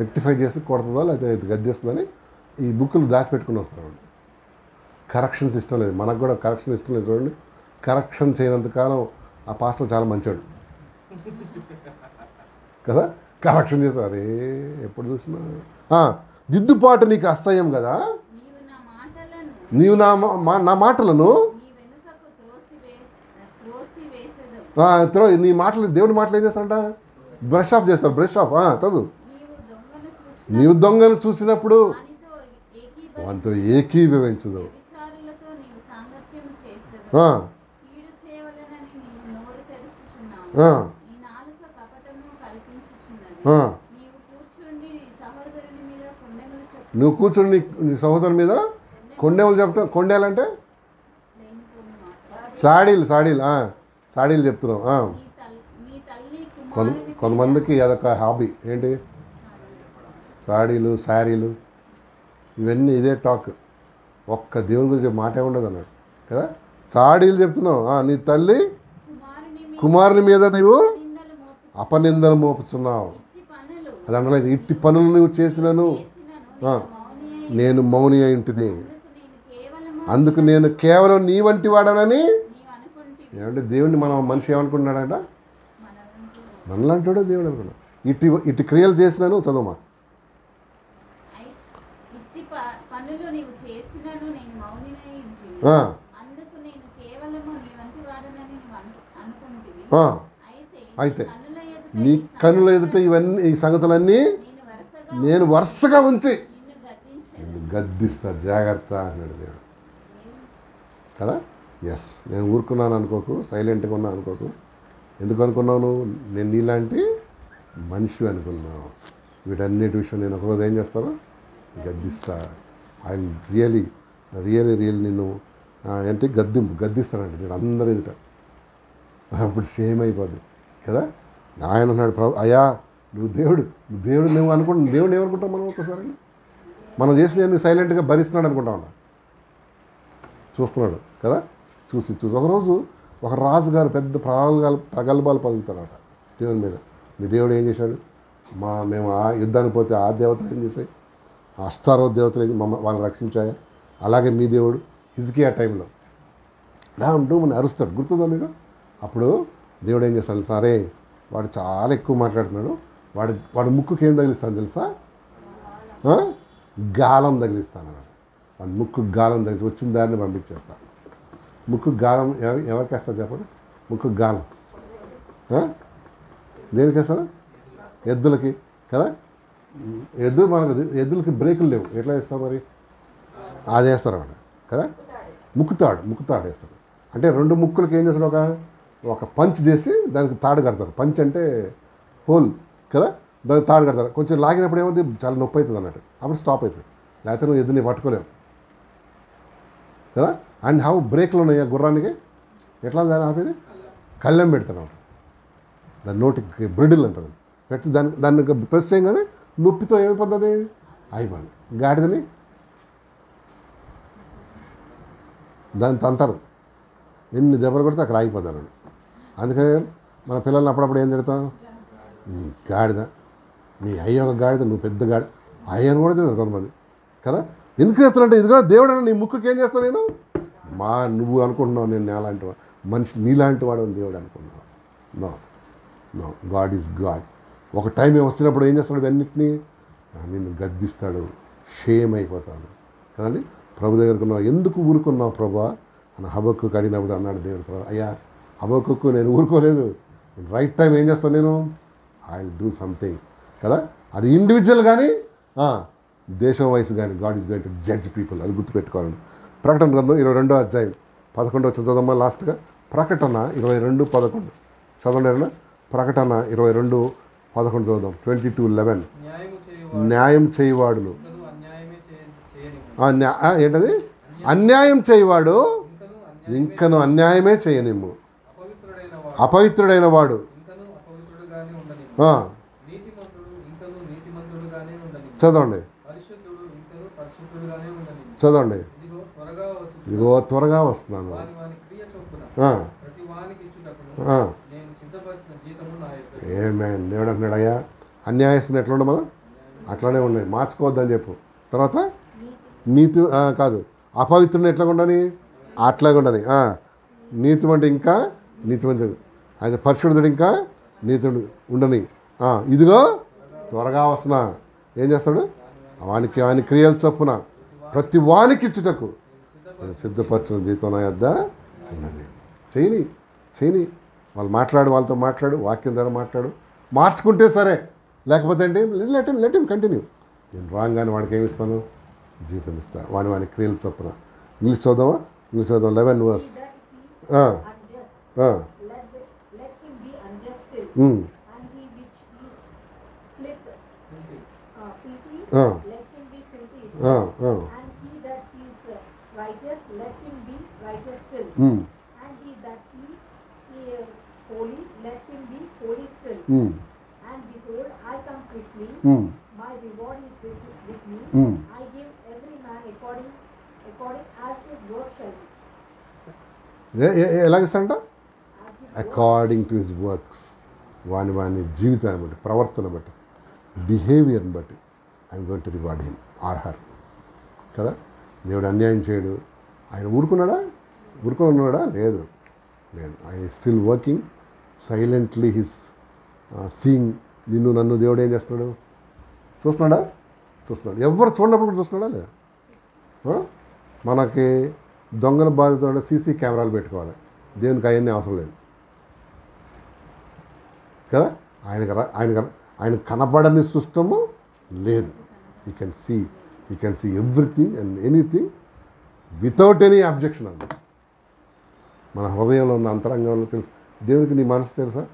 Speaker 1: రెక్టిఫై చేసి కొడుతుందో లేకపోతే గద్దిస్తుందని ఈ బుక్కులు దాచిపెట్టుకుని వస్తారు. కరెక్షన్స్ ఇష్టం లేదు. మనకు కూడా కరెక్షన్ ఇష్టం లేదు. చూడండి, కరెక్షన్ చేయనంతకాలం ఆ పాస్టర్ చాలా మంచాడు కదా. కరెక్షన్ చేస్తారు. అరే ఎప్పుడు చూసినా దిద్దుబాటు నీకు అసహ్యం కదా. నీవు నా మాటలను నీ మాటలు దేవుడి మాటలు ఏం చేస్తారంట? బ్రష్ ఆఫ్ చేస్తారు. బ్రష్ ఆఫ్ చదువు. నీవు దొంగను చూసినప్పుడు వాంతో ఏకీభవించదు. నువ్వు కూర్చుని నీ సహోదరుని మీద కొండెములు చెప్తావు. కొండేలంటే సాడీలు చెప్తున్నావు. కొంతమందికి అదొక హాబీ. ఏంటి? శారీలు ఇవన్నీ ఇదే టాక్. ఒక్క దేవుని గురించి మాట ఉండదు అన్నాడు కదా. సాడీలు చెప్తున్నావు. నీ తల్లి కుమారుని మీద నీవు అపనిందలు మోపుతున్నావు. అది అనలేదు. ఇట్టి పనులు నువ్వు చేసినను నేను మౌని అయింటిని, అందుకు నేను కేవలం నీ వంటి వాడనని. ఏమంటే దేవుడిని మనం మనిషి ఏమనుకుంటున్నాడంట? మనలాంటాడో దేవుడు అనుకున్నాడు. ఇటు క్రియలు చేసినాను. చదువుమా. అయితే నీ కన్నుల ఎదుట ఇవన్నీ ఈ సంగతులన్నీ నేను వరుసగా ఉంచి గద్దిస్తా, జాగ్రత్త అన్నాడు దేవుడు కదా. ఎస్, నేను ఊరుకున్నాను అనుకోకు, సైలెంట్గా ఉన్నా అనుకోకు. ఎందుకు అనుకున్నావు నువ్వు? నేను నీలాంటి మనిషి అనుకున్నావు. వీటన్నిటి విషయం నేను ఒకరోజు ఏం చేస్తాను? గద్దిస్తా. ఐ రియలీ నిన్ను ఏంటి గద్దిస్తానండి నేను అందరి ఎదుట. అప్పుడు షేమ్ అయిపోద్ది కదా. ఆయన అన్నాడు, ప్రభు అయ్యా నువ్వు దేవుడు నువ్వు అనుకుంటున్నావు. దేవుడు ఏమనుకుంటాం మనం? ఒక్కసారి మనం చేసిన సైలెంట్గా భరిస్తున్నాడు అనుకుంటా ఉన్నా. చూస్తున్నాడు కదా. చూసి ఒకరోజు ఒక రాజుగారు పెద్ద ప్రగల్భాలు పలుకుతాడట దేవుని మీద. నీ దేవుడు ఏం చేశాడు? మేము ఆ యుద్ధానికి పోతే ఆ దేవతలు ఏం చేశాయి, ఆ అష్టారో దేవతలు ఏం వాళ్ళని రక్షించాయా? అలాగే మీ దేవుడు హిజ్కియా టైంలో డూమని అరుస్తాడు, గుర్తుందా మీకు? అప్పుడు దేవుడు ఏం చేస్తాడు సరే, వాడు చాలా ఎక్కువ మాట్లాడుతున్నాడు, వాడు ముక్కుకి ఏం తగిలిస్తాను తెలుసా? గాలం తగిలిస్తాను. వాడి ముక్కు గాలం తగిలి వచ్చిన దారిని పంపించేస్తాను. ముక్కు గాలం ఎవరికి వేస్తారు చెప్పండి? ముక్కు గాలం దేనికి వేస్తారు? ఎద్దులకి కదా. ఎద్దులకి బ్రేకులు లేవు, ఎట్లా వేస్తారు మరి? అది వేస్తారు అన్నమాట కదా. ముక్కుతాడు వేస్తారు. అంటే రెండు ముక్కులకి ఏం చేస్తాడు, ఒక పంచ్ చేసి దానికి తాడు కడతారు. పంచ్ అంటే హోల్ కదా, దానికి తాడు కడతారు. కొంచెం లాగినప్పుడు ఏమవుతుంది, చాలా నొప్పి అవుతుంది అన్నట్టు, అప్పుడు స్టాప్ అవుతుంది. లేకపోతే నువ్వు ఎద్దుని పట్టుకోలేవు కదా. అండ్ హౌ బ్రేక్లు ఉన్నాయి ఆ గుర్రానికి, ఎట్లా దాన్ని ఆపేది? కళ్ళెం పెడతాను అన్నమాట. దాని నోటికి బ్రిడిల్ అంటుంది, పెట్టి దాన్ని ప్రెస్ చేయగానే నొప్పితో ఏమైపోతుంది, అయిపోయింది. గాడిదని దాన్ని తంతారు, ఎన్ని దెబ్బలు కొడితే అక్కడ ఆగిపోతాను. అందుకని మన పిల్లల్ని అప్పుడప్పుడు ఏం తిడతాం, గాడిద, నీ అయ్య ఒక గాడిద, నువ్వు పెద్ద గాడి, అయ్యను కూడా తిడతారు కొంతమంది కదా. ఎందుకు చెప్తానంటే, ఇదిగో దేవుడు నీ ముక్కుకి ఏం చేస్తాను నేను, నువ్వు అనుకుంటున్నావు నేను అలాంటి మనిషి నీలాంటి వాడు అని దేవుడు అనుకుంటున్నావు. No no, God is God. ఒక టైం వచ్చినప్పుడు ఏం చేస్తాడు, అన్నింటినీ నిన్ను గద్దిస్తాడు, షేమ్ అయిపోతాడు కదండి. ప్రభు దగ్గరకు ఉన్నావు, ఎందుకు ఊరుకున్నావు ప్రభా అని హబక్కూకు అడిగినప్పుడు అన్నాడు దేవుడు, ప్రభు అయ్యా హబక్కూకు నేను ఊరుకోలేదు, రైట్ టైం ఏం చేస్తాను నేను, ఐ విల్ డూ సంథింగ్ కదా. అది ఇండివిజువల్ కానీ దేశం వయసు కానీ, God is going to judge people, అది గుర్తుపెట్టుకోవాలండి. ప్రకటన గ్రంథం 22వ అధ్యాయం 11 వచ్చిన చదవమ్మా లాస్ట్గా. ప్రకటన 22:11 చదవండి. ప్రకటన 22:11 చదువుదాం. 22:11 న్యాయం చేయవాడును, ఏంటది, అన్యాయం చేయవాడు ఇంకను అన్యాయమే చేయనిమ్ము, అపవిత్రుడైన వాడు చదవండి చదవండి. ఇదిగో త్వరగా వస్తున్నాను. ఏమేన్ దేవుడు అంటున్నాడు, అయ్యా అన్యాయస్తుని ఎట్లా ఉండ మనం అట్లానే ఉన్నాయి, మార్చుకోవద్దని చెప్పు. తర్వాత నీతి కాదు, అపవిత్రుని ఎట్లా ఉండని అట్లాగే ఉండని, నీతిమంతుడు ఇంకా నీతిమంతుడు, ఆయన పరిశుద్ధుడు ఇంకా నీతిమంతుడు ఉండని. ఇదిగో త్వరగా వస్తున్నా. ఏం చేస్తాడు, వాని క్రియలు చొప్పున ప్రతి వానికి ఇచ్చుటకు సిద్ధపరిచిన జీతం నా యొద్ద ఉన్నది. చేయని వాళ్ళు వాళ్ళతో మాట్లాడు, వాక్యం ద్వారా మాట్లాడు, మార్చుకుంటే సరే, లేకపోతే ఏంటి లెట్ హిమ్ కంటిన్యూ. నేను రాగానే వాడికి ఏమి ఇస్తాను, జీతం ఇస్తా, వాని క్రియలు చొప్పున. ఇంగ్లీష్ చూద్దాం 11 verse.
Speaker 2: And he that he is holy, let him be holy still. And behold, I come quickly. My reward is with me. I give every man according as his work shall be.
Speaker 1: ఎలాగిస్తాడంట, according to his works, వాని జీవితాన్ని బట్టి, ప్రవర్తన బట్టి, బిహేవియర్ని బట్టి I'm going to reward him or her కదా. దేవుడు అన్యాయం చేయడు. ఆయన ఊరుకున్నాడా లేదు. ఆయన still working silently, his seeing. నన్ను దేవుడు ఏం చేస్తున్నాడు, చూస్తున్నాడు. ఎవరు చూడనప్పుడు కూడా చూస్తున్నాడా లేదా? మనకి దొంగల బాధితులు సీసీ కెమెరాలు పెట్టుకోవాలి, దేవునికి అవన్నీ అవసరం లేదు కదా. ఆయన కనబడని సిస్టము లేదు. You can see everything and anything without any objection అండి. మన హృదయంలో ఉన్న అంతరంగంలో తెలుసు దేవునికి. నీ మనసు తెలుసా,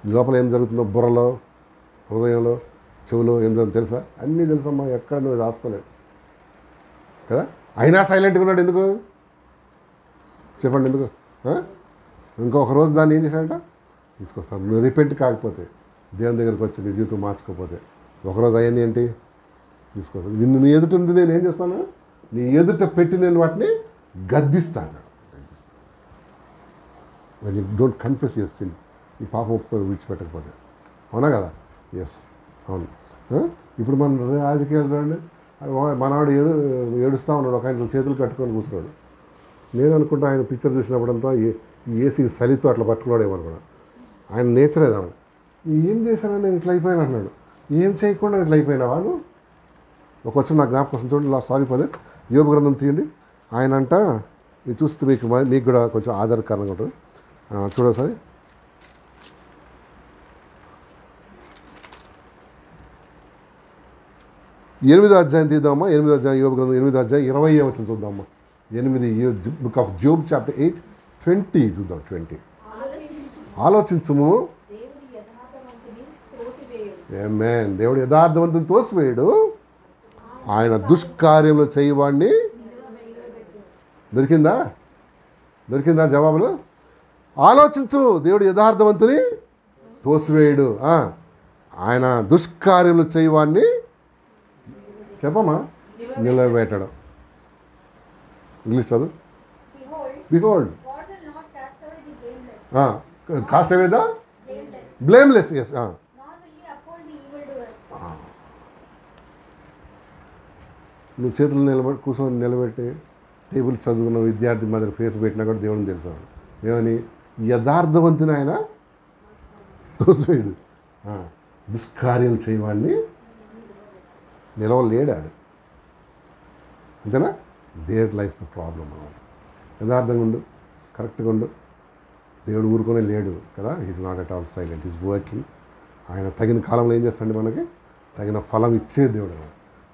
Speaker 1: లోపల ఏం జరుగుతుందో, బుర్రలో, హృదయంలో, చెవులో ఏం జరుగుతుందో తెలుసా? అన్నీ తెలుసమ్మా, ఎక్కడ నువ్వు రాసుకోలేవు కదా. అయినా సైలెంట్గా ఉన్నాడు ఎందుకు చెప్పండి, ఎందుకు? ఇంకొక రోజు దాన్ని ఏం చేశాడంట, తీసుకొస్తాను. నువ్వు రిపెంట్ కాకపోతే, దేవుని దగ్గరికి వచ్చి నీ జీవితం మార్చుకోకపోతే, ఒకరోజు అవన్నీ ఏంటి తీసుకొస్తాను. నీ ఎదుట ఉండి నేను ఏం చేస్తాను, నీ ఎదుట పెట్టి నేను వాటిని గద్దిస్తాను. When you don't confess your sin, ఈ పాపం ఒప్పుకొని విడిచిపెట్టకపోతే, అవునా కదా. ఎస్, అవును. ఇప్పుడు మన రాజకీయాలు చూడండి, మనవాడు ఏడుస్తూ ఉన్నాడు, ఒక ఆయన చేతులు కట్టుకొని కూర్చున్నాడు. నేను అనుకుంటా ఆయన పిక్చర్ చూసినప్పుడంతా ఏసీ చలితో అట్లా పట్టుకున్నాడు ఏమనుకున్నా. ఆయన నేచర్ ఏదన్నా ఏం చేశానని నేను ఇట్లా అయిపోయాను అన్నాడు. ఏం చేయకుండా ఇట్లా అయిపోయినావా నువ్వు? ఒక వచ్చిన నా జ్ఞాపకం కోసం చూడండి, సారీ ఫర్ దట్. యోబు గ్రంథం తీయండి. ఆయన అంట ఇది చూస్తే మీకు కూడా కొంచెం ఆధారకరంగా ఉంటుంది. చూడసారి 8వ అధ్యాయం తీద్దామా. 8వ అధ్యాయం యోబు గ్రంథం 8వ అధ్యాయం 20వ వచనం చూద్దామా. 8 బుక్ ఆఫ్ జోబ్ చాప్టర్ 8 20 చూద్దాం. 20 ఆలోచించుము. ఆమేన్. దేవుడు యథార్థవంతుని తోసివేయడు, ఆయన దుష్కార్యంలో చేయవాడిని. దొరికిందా జవాబులు? ఆలోచించు. దేవుడు యథార్థవంతుని తోసివేయడు, ఆయన దుష్కార్యములు చేయవాడిని చెప్పమా నిలబెట్టడం. ఇంగ్లీష్ చదువు. బిహోల్డ్ కాస్ట్ అవేదా బ్లేమ్లెస్. ఎస్, నువ్వు చేతులు కూర్చొని నిలబెట్టి టేబుల్ చదువుకున్న విద్యార్థి మాదిరి ఫేస్ పెట్టినా కూడా దేవుడిని తెలుసాడు. ఏమని? యథార్థవంతుని ఆయన తోసివేయడు, దుష్కార్యం చేయవాడిని నిలవలేడాడు. అంతేనా? దేర్ లైఫ్ ద ప్రాబ్లం అన్నమాట. యథార్థంగా ఉండు, కరెక్ట్గా ఉండు. దేవుడు ఊరుకొనే లేడు కదా. He's not at all silent, is working. ఆయన తగిన కాలంలో ఏం చేస్తాడు? మనకి తగిన ఫలం ఇచ్చే దేవుడు.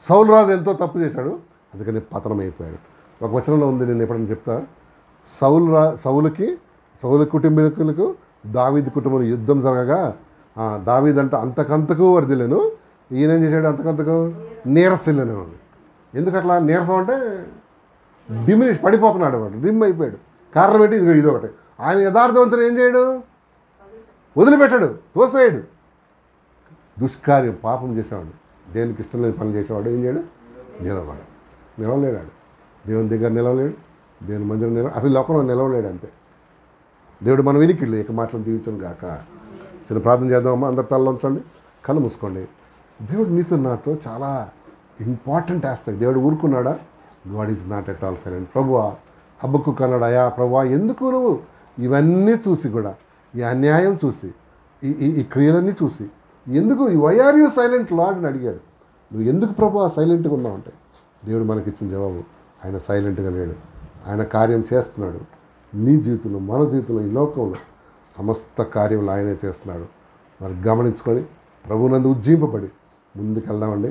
Speaker 1: సౌలు రాజు ఎంతో తప్పు చేశాడు, అందుకని పతనం అయిపోయాడు. ఒక వచనంలో ఉంది, నేను ఎప్పుడైనా చెప్తా. సౌలు కుటుంబీకులకు దావీదు కుటుంబం యుద్ధం జరగగా దావీదు అంటే అంతకంతకు వరదిలేను, ఈయనేం చేశాడు? అంతకంతకు నీరసిల్లేను. ఎందుకట్లా నీరసం అంటే డిమినిష్ పడిపోతున్నాడు అనమాట, డిమ్ అయిపోయాడు. కారణం ఏంటి? ఇది ఒకటి. ఆయన యథార్థవంతుడు ఏం చేయడు? వదిలిపెట్టాడు, తోసేయడు. దుష్కార్యం పాపం చేసేవాడు, దేవునికి ఇష్టం లేని పనులు చేసేవాడు ఏం చేయడు? నిలవలేడాడు. దేవుని దగ్గర నిలవలేడు, దేవుని మందిరం అసలు లోకంలో నిలవలేడు. అంతే. దేవుడు మన వినికిళ్ళు ఇక మాటలు దీవించను గాక. చిన్న ప్రార్థన చేద్దామమ్మా. అందరి తలలో ఉంచండి, కళ్ళు మూసుకోండి. దేవుడు నీతో నాతో చాలా ఇంపార్టెంట్ ఆస్పెక్ట్. దేవుడు ఊరుకున్నాడా? God is not at all silent. ప్రభువా, హబక్కు అన్నాడు, అయా ప్రభువా, ఎందుకు నువ్వు ఇవన్నీ చూసి కూడా, ఈ అన్యాయం చూసి, ఈ క్రియలన్నీ చూసి ఎందుకు why are you silent Lord అని అడిగాడు. నువ్వు ఎందుకు ప్రభువా సైలెంట్గా ఉన్నావు అంటే, దేవుడు మనకిచ్చిన జవాబు, ఆయన సైలెంట్గా లేడు. ఆయన కార్యం చేస్తున్నాడు. నీ జీవితంలో, మన జీవితంలో, ఈ లోకంలో సమస్త కార్యములు ఆయనే చేస్తున్నాడు. మరి గమనించుకొని ప్రభునందు ఉజ్జీంపబడి ముందుకు వెళ్దామండి.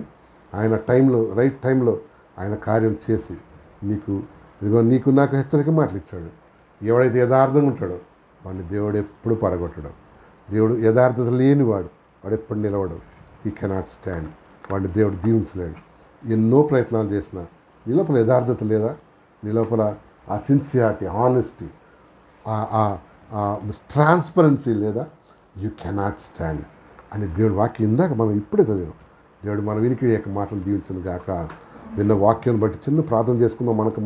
Speaker 1: ఆయన టైంలో, రైట్ టైంలో ఆయన కార్యం చేసి నీకు నాకు హెచ్చరిక మాటలు ఇచ్చాడు. ఎవడైతే యథార్థంగా ఉంటాడో వాడిని దేవుడు ఎప్పుడు పడగొట్టడు. దేవుడు యథార్థత లేనివాడు వాడు ఎప్పుడు నిలవడు. He cannot stand. వాడిని దేవుడు దీవించలేడు. ఎన్నో ప్రయత్నాలు చేసినా నీ లోపల యథార్థత లేదా? నీ లోపల ఆ సిన్సియారిటీ, ఆనెస్టీ, ట్రాన్స్పరెన్సీ లేదా? యూ కెనాట్ స్టాండ్ అని దేవుడి వాక్యం ఇందాక మనం ఇప్పుడే చదివాం. దేవుడు మన వినికి యొక్క మాటలు దీవించను గాక. విన్న వాక్యం బట్టి చిన్న ప్రార్థన చేసుకుందాం. మనకు